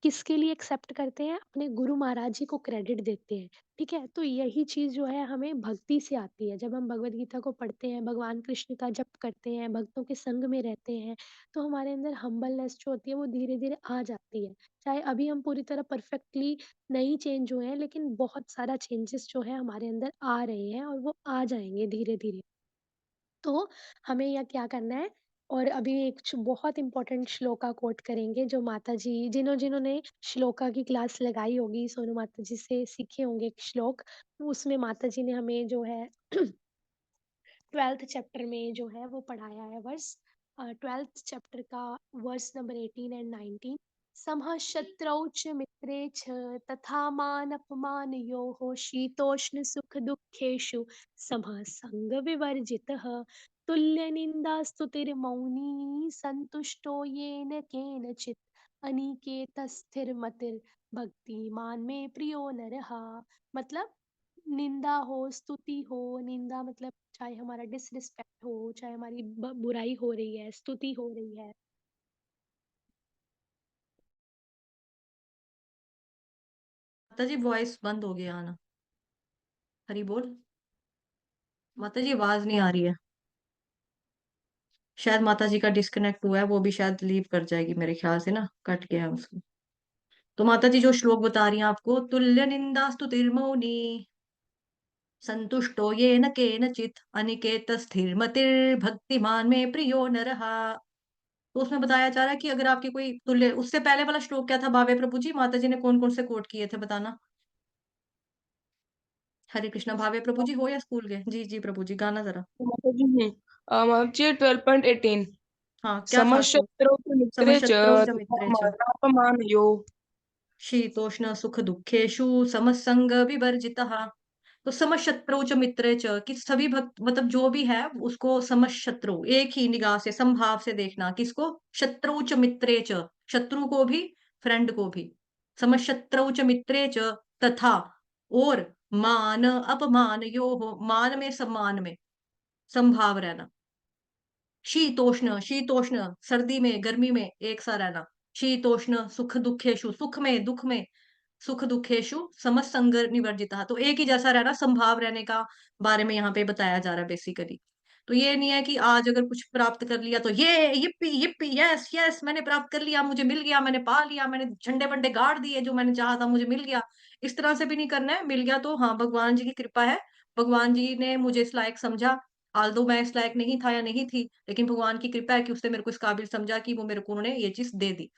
किसके लिए एक्सेप्ट करते हैं? अपने गुरु महाराज जी को क्रेडिट देते हैं, ठीक है? तो यही चीज़ जो है हमें भक्ति से आती है। जब हम भगवद गीता को पढ़ते हैं, भगवान कृष्ण का जप करते हैं, भक्तों के संग में रहते हैं, तो हमारे अंदर हम्बलनेस जो होती है वो धीरे-धीरे आ जाती है। चाहे अभी हम पूरी तरह परफेक्टली नहीं चेंज हुए हैं, लेकिन बहुत सारा चेंजेस जो है हमारे अंदर आ रहे हैं और वो आ जाएँगे धीरे-धीरे। तो हमें या क्या करना है, और अभी एक बहुत इम्पोर्टेंट श्लोका कोट करेंगे जो माता जी जिन्होंने श्लोका की क्लास लगाई होगी, सोनू माता जी से सीखे होंगे एक श्लोक, उसमें माता जी ने हमें जो है 12th चैप्टर में जो है वो पढ़ाया है वर्स, 12th चैप्टर का वर्स नंबर 18 एंड 19। समः शत्रौ च मित्रे च तथा मानपमानयोः शीतोष्ण सुख दुःखेषु समः संग विवर्जितः तुल्यनिन्दास्तुतिर्मौनी सन्तुष्टो येन केनचित् अनिकेतस्थिरमतिर् भक्तिमान् मे प्रियो नरः। मतलब निंदा हो, स्तुति हो, निंदा मतलब चाहे हमारा डिसरिस्पेक्ट हो, चाहे हमारी बुराई हो रही है, स्तुति हो रही है। माता जी वॉइस बंद हो गया आना। हरी बोल। माता जी आवाज नहीं आ रही है। शायद माता जी का डिस्कनेक्ट हुआ है, वो भी शायद लीव कर जाएगी मेरे ख्याल से ना, कट गया है उसको। तो माता जी जो श्लोक बता रही हैं आपको, तुल्य निंदा स्तुतिर्मौनी संतुष्टो येन केनचित् अनिकेत स्थिरमतिर्भक्तिमान में प्रियो नरः। तो उसमें बताया जा रहा है कि अगर आपकी कोई तुल्य, उससे पहले वाला श्लोक क्या था भावे प्रभु जी, माता जी ने कौन कौन से कोट किए थे बताना। हरे कृष्णा, भावे प्रभु जी हो या स्कूल गए? जी जी प्रभु जी, गाना जरा। माता जी ने माता जी 12.18 हाँ क्या था श्लोक? समशत्रौ च मित्रे च समशत्रौ च तथा मित्रे च मानापमानयोः। शीतोष्ण सुख दुखेषु समसंग विवर्जितः। तो समशत्रु च मित्रे च, कि सभी भक्त मतलब जो भी है उसको समशत्रु, एक ही निगाह से समभाव से देखना। किसको? शत्रु च मित्रे च, शत्रु को भी, फ्रेंड को भी। समशत्रु च मित्रे च तथा, और मान अपमान यो हो, मान में सम्मान में समभाव रहना। शीतोष्ण, शीतोष्ण सर्दी में गर्मी में एक सा रहना। शीतोष्ण सुख दुखेशु, सुख में दुख में, सुख दुखेशु समसंग निवर्जिता, तो एक ही जैसा रहना, संभाव रहने का बारे में यहाँ पे बताया जा रहा है बेसिकली। तो ये नहीं है कि आज अगर कुछ प्राप्त कर लिया तो ये yippee yippee यस यस मैंने प्राप्त कर लिया, मुझे मिल गया, मैंने पा लिया, मैंने झंडे बंडे गाड़ दिए, जो मैंने चाहा था मुझे मिल गया। इस तरह से भी नहीं करना है। मिल गया तो हाँ, भगवान जी की कृपा है, भगवान जी ने मुझे इस लायक समझा। आल्दो मैं इस लायक नहीं था या नहीं थी, लेकिन भगवान की कृपा है कि उसने मेरे को इस काबिल समझा कि वो मेरे को उन्होंने ये चीज दे दी।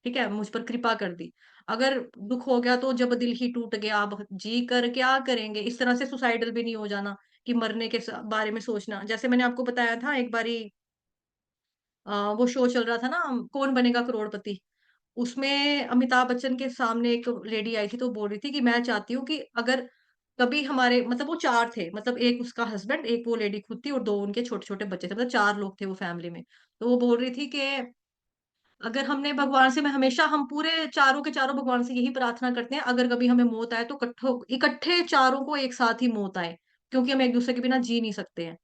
ठीक है, मुझ पर कृपा कर दी। अगर दुख हो गया तो जब दिल ही टूट गया, अब जी कर क्या करेंगे, इस तरह से सुसाइडल भी नहीं हो जाना कि मरने के बारे में सोचना। जैसे मैंने आपको बताया था एक बारी, वो शो चल रहा था ना, कौन बनेगा करोड़पति। उसमें अमिताभ बच्चन के सामने एक लेडी आई थी, तो बोल रही थी कि मैं चाहती हूँ कि अगर कभी हमारे, मतलब वो चार थे, मतलब एक उसका हस्बैंड, एक वो लेडी खुद थी और दो उनके छोटे छोटे बच्चे थे, मतलब चार लोग थे वो फैमिली में। तो वो बोल रही थी कि अगर हमने भगवान से, मैं हमेशा, हम पूरे चारों के चारों भगवान से यही प्रार्थना करते हैं, अगर कभी हमें मौत आए तो इकट्ठे चारों को एक साथ ही मौत आए, क्योंकि हम एक दूसरे के बिना जी नहीं सकते हैं।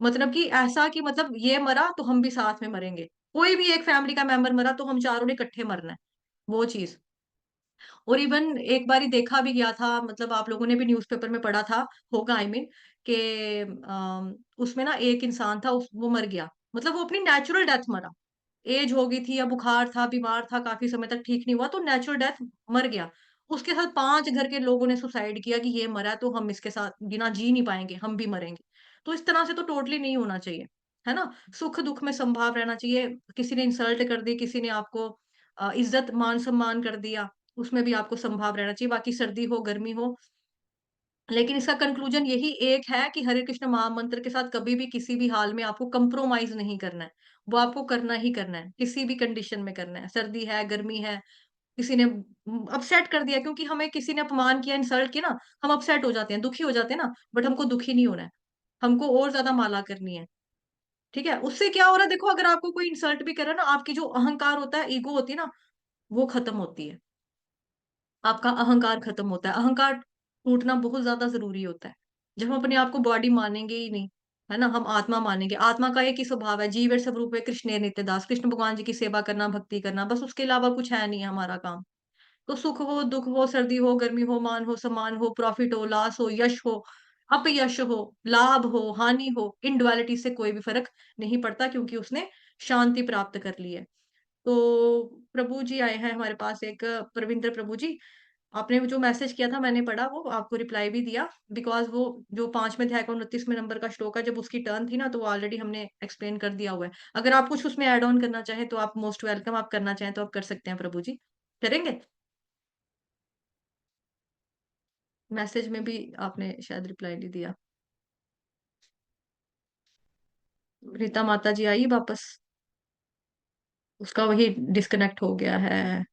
मतलब कि ऐसा कि मतलब ये मरा तो हम भी साथ में मरेंगे, कोई भी एक फैमिली का मेंबर मरा तो हम चारों ने इकट्ठे मरना है, वो चीज। और इवन एक बारी देखा भी गया था, मतलब आप लोगों ने भी न्यूज़पेपर में पढ़ा था, होगा आई मीन, कि उसमें ना एक इंसान था, वो मर गया, मतलब वो अपनी नेचुरल डेथ मरा। एज हो गई थी या बुखार था, बीमार था, काफी समय तक ठीक नहीं हुआ, तो नेचुरल डेथ मर गया। उसके साथ पांच घर के लोगों ने सुसाइड किया कि ये मरा है तो हम इसके साथ बिना जी नहीं पाएंगे, हम भी मरेंगे। तो इस तरह से तो टोटली नहीं होना चाहिए, है ना। सुख दुख में संभाव रहना चाहिए। किसी ने इंसल्ट कर दी, किसी ने आपको इज्जत मान सम्मान कर दिया, उसमें भी आपको संभाव रहना चाहिए। बाकी सर्दी हो गर्मी हो, लेकिन इसका कंक्लूजन यही एक है कि हरे कृष्ण महामंत्र के साथ कभी भी किसी भी हाल में आपको कंप्रोमाइज नहीं करना है। वो आपको करना ही करना है, किसी भी कंडीशन में करना है। सर्दी है, गर्मी है, किसी ने अपसेट कर दिया, क्योंकि हमें किसी ने अपमान किया, इंसल्ट किया ना, हम अपसेट हो जाते हैं, दुखी हो जाते हैं ना, बट हमको दुखी नहीं होना है। हमको और ज्यादा माला करनी है। ठीक है, उससे क्या हो रहा है देखो, अगर आपको कोई इंसल्ट भी करे ना, आपकी जो अहंकार होता है, ईगो होती है ना, वो खत्म होती है। आपका अहंकार खत्म होता है। अहंकार टूटना बहुत ज्यादा जरूरी होता है। जब हम अपने आप को बॉडी मानेंगे ही नहीं, है ना, हम आत्मा मानेंगे। आत्मा का एक ही स्वभाव है, जीव स्वरूप है कृष्ण नित्यदास, कृष्ण भगवान जी की सेवा करना, भक्ति करना, बस उसके अलावा कुछ है नहीं है हमारा काम। तो सुख हो, दुख हो, सर्दी हो, गर्मी हो, मान हो, सम्मान हो, प्रॉफिट हो, लॉस हो, यश हो, अपयश हो, लाभ हो, हानि हो, इन डुअलिटी से कोई भी फर्क नहीं पड़ता, क्योंकि उसने शांति प्राप्त कर ली है। तो प्रभु जी आए हैं हमारे पास, एक प्रविंदर प्रभु जी। आपने जो मैसेज किया था मैंने पढ़ा, वो आपको रिप्लाई भी दिया। बिकॉज वो जो 5वें अध्याय का 29वें नंबर का श्लोक है, जब उसकी टर्न थी ना, तो वो ऑलरेडी हमने एक्सप्लेन कर दिया हुआ है। अगर आप कुछ उसमें ऐड ऑन करना चाहें तो आप मोस्ट वेलकम, आप करना चाहें तो आप कर सकते हैं प्रभु जी। करेंगे? मैसेज में भी आपने शायद रिप्लाई नहीं दिया। रीता माता जी आई वापस, उसका वही डिस्कनेक्ट हो गया है।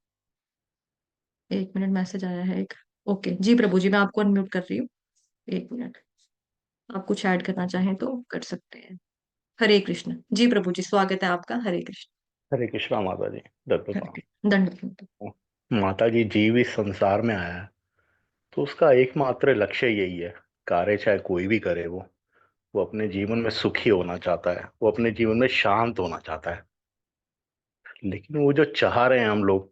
1 मिनट, मैसेज आया है एक। ओके जी प्रभु जी, मैं आपको अनम्यूट कर रही हूँ। 1 मिनट, आप कुछ ऐड करना चाहें तो कर सकते हैं। हरे कृष्ण जी प्रभु जी, स्वागत है आपका। हरे कृष्ण। हरे कृष्णा माता जी, दत्त हरे प्रणाम। कृष्ण, दंड प्रणाम। माता जी, जीव इस संसार में आया है तो उसका एकमात्र लक्ष्य यही है, कार्य चाहे कोई भी करे, वो अपने जीवन में सुखी होना चाहता है, वो अपने जीवन में शांत होना चाहता है। लेकिन वो जो चाह रहे हैं हम लोग,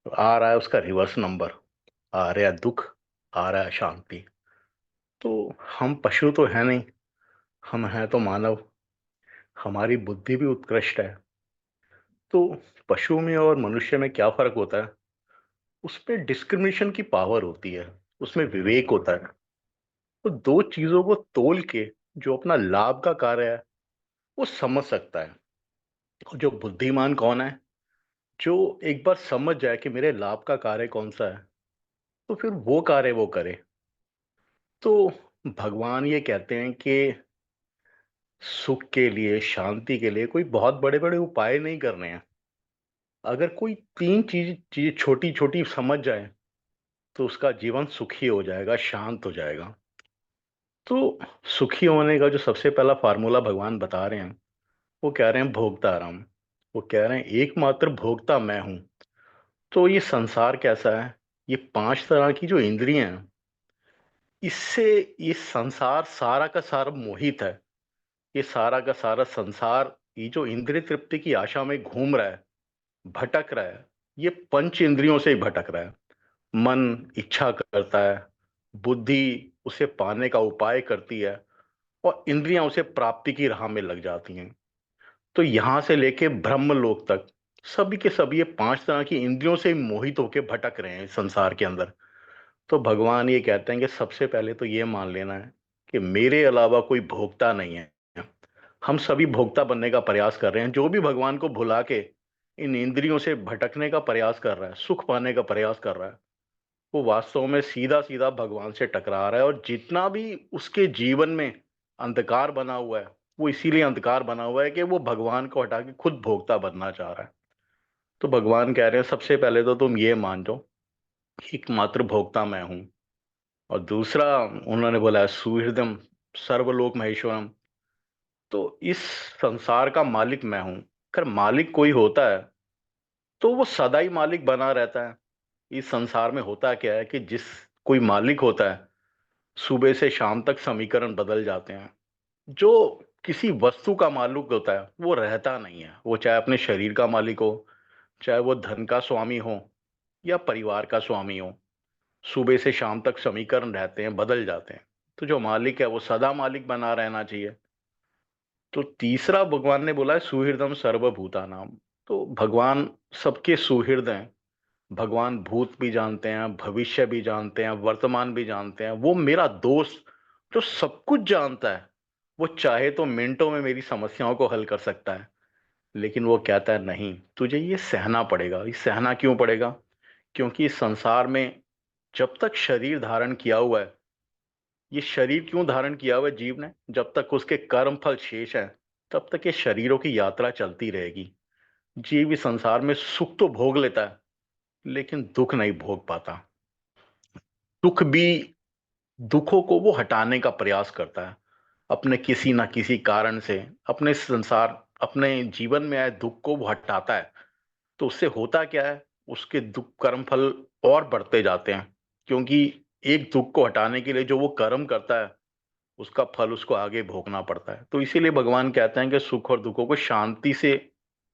आ रहा है उसका रिवर्स नंबर, आ रहा है दुख, आ रहा है शांति। तो हम पशु तो है नहीं, हम हैं तो मानव, हमारी बुद्धि भी उत्कृष्ट है। तो पशु में और मनुष्य में क्या फर्क होता है? उसमें डिस्क्रिमिनेशन की पावर होती है, उसमें विवेक होता है। तो दो चीजों को तोल के जो अपना लाभ का कार्य है वो समझ सकता है। और जो बुद्धिमान कौन है? जो एक बार समझ जाए कि मेरे लाभ का कार्य कौन सा है, तो फिर वो कार्य वो करे। तो भगवान ये कहते हैं कि सुख के लिए, शांति के लिए कोई बहुत बड़े बड़े उपाय नहीं करने हैं। अगर कोई तीन चीज छोटी छोटी समझ जाए तो उसका जीवन सुखी हो जाएगा, शांत हो जाएगा। तो सुखी होने का जो सबसे पहला फार्मूला भगवान बता रहे हैं, वो कह रहे हैं भोगता आराम। वो कह रहे हैं एकमात्र भोगता मैं हूं। तो ये संसार कैसा है? ये 5 तरह की जो इंद्रियां हैं, इससे ये संसार सारा का सारा मोहित है। ये सारा का सारा संसार, ये जो इंद्रिय तृप्ति की आशा में घूम रहा है, भटक रहा है, ये पंच इंद्रियों से ही भटक रहा है। मन इच्छा करता है, बुद्धि उसे पाने का उपाय करती है, और इंद्रियां उसे प्राप्ति की राह में लग जाती हैं। तो यहां से लेके ब्रह्म लोक तक सभी के सभी ये 5 तरह की इंद्रियों से ही मोहित होकर भटक रहे हैं इस संसार के अंदर। तो भगवान ये कहते हैं कि सबसे पहले तो ये मान लेना है कि मेरे अलावा कोई भोक्ता नहीं है। हम सभी भोक्ता बनने का प्रयास कर रहे हैं। जो भी भगवान को भुला के इन इंद्रियों से भटकने का प्रयास कर रहा है, सुख पाने का प्रयास कर रहा है, वो वास्तव में सीधा सीधा भगवान से टकरा रहा है। और जितना भी उसके जीवन में अंधकार बना हुआ है, वो इसीलिए अंधकार बना हुआ है कि वो भगवान को हटा के खुद भोक्ता बनना चाह रहा है। तो भगवान कह रहे हैं सबसे पहले तो तुम ये मान लो कि एकमात्र भोक्ता मैं हूं। और दूसरा, उन्होंने बोला है सुहृदम सर्वलोक महेश्वरम। तो इस संसार का मालिक मैं हूं। अगर मालिक कोई होता है तो वो सदा ही मालिक बना रहता है। इस संसार में होता क्या है कि जिस कोई मालिक होता है, सुबह से शाम तक समीकरण बदल जाते हैं। जो किसी वस्तु का मालिक होता है वो रहता नहीं है, वो चाहे अपने शरीर का मालिक हो, चाहे वो धन का स्वामी हो, या परिवार का स्वामी हो। सुबह से शाम तक समीकरण रहते हैं, बदल जाते हैं। तो जो मालिक है वो सदा मालिक बना रहना चाहिए। तो तीसरा भगवान ने बोला है सुहृदम सर्वभूतानाम। तो भगवान सबके सुहृद हैं। भगवान भूत भी जानते हैं, भविष्य भी जानते हैं, वर्तमान भी जानते हैं। वो मेरा दोस्त जो सब कुछ जानता है, वो चाहे तो मिनटों में मेरी समस्याओं को हल कर सकता है। लेकिन वो कहता है नहीं, तुझे ये सहना पड़ेगा। ये सहना क्यों पड़ेगा? क्योंकि इस संसार में जब तक शरीर धारण किया हुआ है, ये शरीर क्यों धारण किया हुआ है जीव ने? जब तक उसके कर्म फल शेष है, तब तक ये शरीरों की यात्रा चलती रहेगी। जीव इस संसार में सुख तो भोग लेता है, लेकिन दुख नहीं भोग पाता। दुख भी, दुखों को वो हटाने का प्रयास करता है। अपने किसी ना किसी कारण से अपने संसार अपने जीवन में आए दुख को वो हटाता है, तो उससे होता क्या है, उसके दुख कर्म फल और बढ़ते जाते हैं। क्योंकि एक दुख को हटाने के लिए जो वो कर्म करता है, उसका फल उसको आगे भोगना पड़ता है। तो इसीलिए भगवान कहते हैं कि सुख और दुखों को शांति से,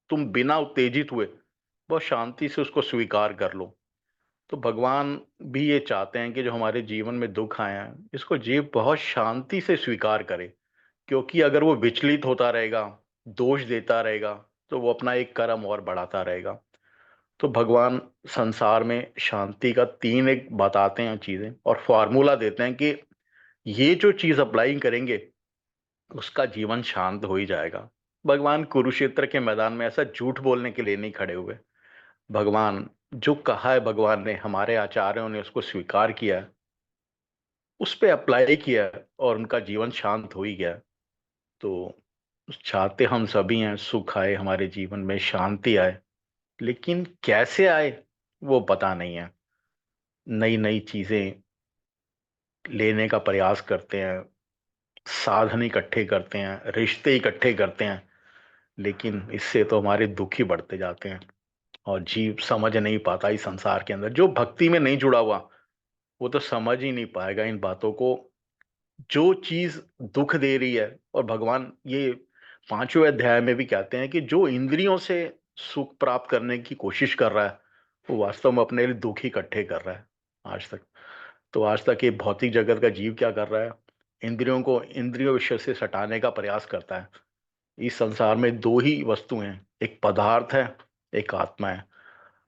तुम बिना उत्तेजित हुए बहुत शांति से उसको स्वीकार कर लो। तो भगवान भी ये चाहते हैं कि जो हमारे जीवन में दुख आए हैं, इसको जीव बहुत शांति से स्वीकार करे। क्योंकि अगर वो विचलित होता रहेगा, दोष देता रहेगा, तो वो अपना एक कर्म और बढ़ाता रहेगा। तो भगवान संसार में शांति का 3 एक बताते हैं चीज़ें और फ़ॉर्मूला देते हैं कि ये जो चीज़ अप्लाई करेंगे, उसका जीवन शांत हो ही जाएगा। भगवान कुरुक्षेत्र के मैदान में ऐसा झूठ बोलने के लिए नहीं खड़े हुए। भगवान जो कहा है, भगवान ने, हमारे आचार्यों ने उसको स्वीकार किया है, उस पे अप्लाई किया है और उनका जीवन शांत हो ही गया है। तो चाहते हम सभी हैं सुख आए हमारे जीवन में, शांति आए, लेकिन कैसे आए वो पता नहीं है। नई नई चीजें लेने का प्रयास करते हैं, साधन इकट्ठे करते हैं, रिश्ते इकट्ठे करते हैं, लेकिन इससे तो हमारे दुख ही बढ़ते जाते हैं। और जीव समझ नहीं पाता इस संसार के अंदर, जो भक्ति में नहीं जुड़ा हुआ वो तो समझ ही नहीं पाएगा इन बातों को। जो चीज दुख दे रही है, और भगवान ये 5वें अध्याय में भी कहते हैं कि जो इंद्रियों से सुख प्राप्त करने की कोशिश कर रहा है, वो वास्तव में अपने लिए दुख ही इकट्ठे कर रहा है आज तक। तो आज तक ये भौतिक जगत का जीव क्या कर रहा है, इंद्रियों को इंद्रियों विषय से सटाने का प्रयास करता है। इस संसार में दो ही वस्तु हैं, एक पदार्थ है, एक आत्मा है।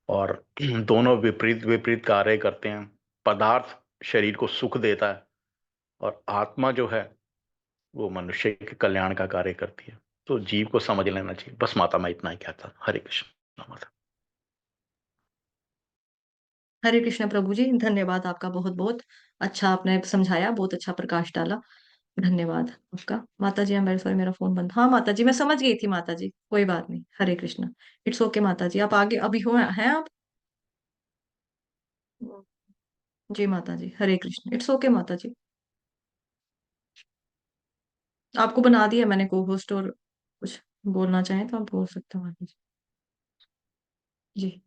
और दोनों विपरीत विपरीत कार्य करते हैं। पदार्थ शरीर को सुख देता है, और आत्मा जो है वो मनुष्य के कल्याण का कार्य करती है। तो जीव को समझ लेना चाहिए। बस माता, मैं इतना ही कहता। हरे कृष्ण माता। हरे कृष्ण प्रभु जी, धन्यवाद आपका बहुत बहुत। अच्छा आपने समझाया, बहुत अच्छा प्रकाश डाला। धन्यवाद आपका। माता जी, मैं सॉरी, मेरा फोन बंद। हाँ माता जी, मैं समझ गई थी माता जी, कोई बात नहीं। हरे कृष्ण। इट्स ओके माता जी, आप आगे अभी हो हैं आप? जी माता जी, हरे कृष्ण। इट्स ओके माता जी। आपको बना दिया मैंने को होस्ट, और कुछ बोलना चाहें तो आप बोल सकते हो माता जी। जी।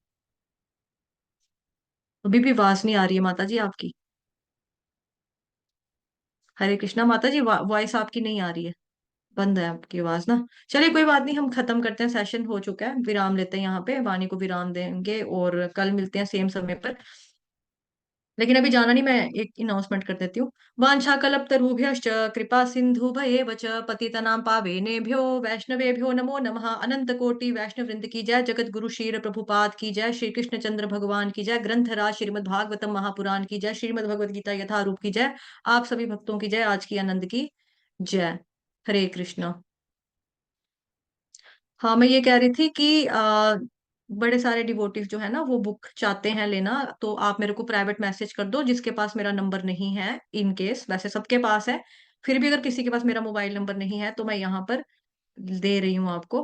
अभी भी आवाज नहीं आ रही है माता जी आपकी। हरे कृष्णा माता जी, वॉइस आपकी नहीं आ रही है, बंद है आपकी आवाज ना। चलिए कोई बात नहीं, हम खत्म करते हैं, सेशन हो चुका है, विराम लेते हैं यहाँ पे, वाणी को विराम देंगे और कल मिलते हैं सेम समय पर। लेकिन अभी जाना नहीं, मैं एक अनाउंसमेंट कर देती हूँ। वाञ्छाकल्पतरुभ्यश्च कृपा सिन्धुभयेव च पतितनां पावनेभ्यो वैष्णवेभ्यो नमो नमः। अनंत कोटि वैष्णव वृंद की जय, जगत गुरु श्री प्रभुपाद की जय, श्री कृष्ण चंद्र भगवान की जय, ग्रंथराज श्रीमद् भागवतम महापुराण की जय, श्रीमद् भगवद गीता यथारूप की जय। आप सभी भक्तों की जय, आज की आनंद की जय। हरे कृष्ण। हाँ मैं ये कह रही थी कि बड़े सारे डिवोटिव जो है ना, वो बुक चाहते हैं लेना, तो आप मेरे को प्राइवेट मैसेज कर दो, जिसके पास मेरा नंबर नहीं है। इन केस वैसे सबके पास है, फिर भी अगर किसी के पास मेरा मोबाइल नंबर नहीं है तो मैं यहाँ पर दे रही हूँ आपको,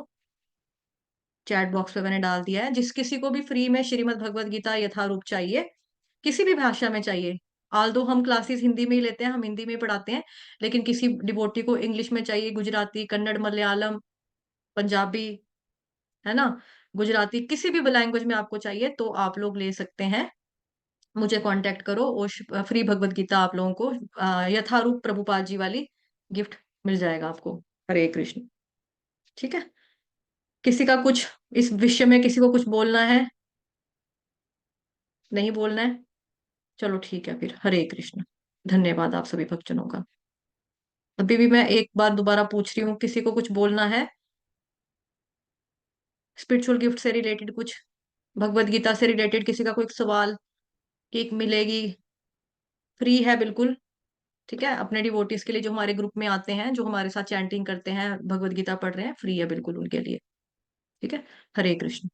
चैट बॉक्स पे मैंने डाल दिया है। जिस किसी को भी फ्री में श्रीमद् भगवद गीता यथारूप चाहिए, किसी भी भाषा में चाहिए, आल्दो हम क्लासेस हिंदी में ही लेते हैं, हम हिंदी में ही पढ़ाते हैं, लेकिन किसी डिवोटी को इंग्लिश में चाहिए, गुजराती, कन्नड़, मलयालम, पंजाबी, है ना, गुजराती, किसी भी लैंग्वेज में आपको चाहिए तो आप लोग ले सकते हैं। मुझे कांटेक्ट करो और फ्री भगवत गीता आप लोगों को यथारूप प्रभुपाद जी वाली गिफ्ट मिल जाएगा आपको। हरे कृष्ण। ठीक है। किसी का कुछ इस विषय में किसी को कुछ बोलना है? नहीं बोलना है? चलो ठीक है फिर। हरे कृष्ण। धन्यवाद आप सभी भक्तजनों का। अभी भी मैं एक बार दोबारा पूछ रही हूँ, किसी को कुछ बोलना है स्पिरिचुअल गिफ्ट से रिलेटेड, कुछ भगवत गीता से रिलेटेड किसी का कोई सवाल? केक मिलेगी, फ्री है बिल्कुल। ठीक है, अपने डिवोटीज के लिए जो हमारे ग्रुप में आते हैं, जो हमारे साथ चैंटिंग करते हैं, भगवत गीता पढ़ रहे हैं, फ्री है बिल्कुल उनके लिए। ठीक है। हरे कृष्ण।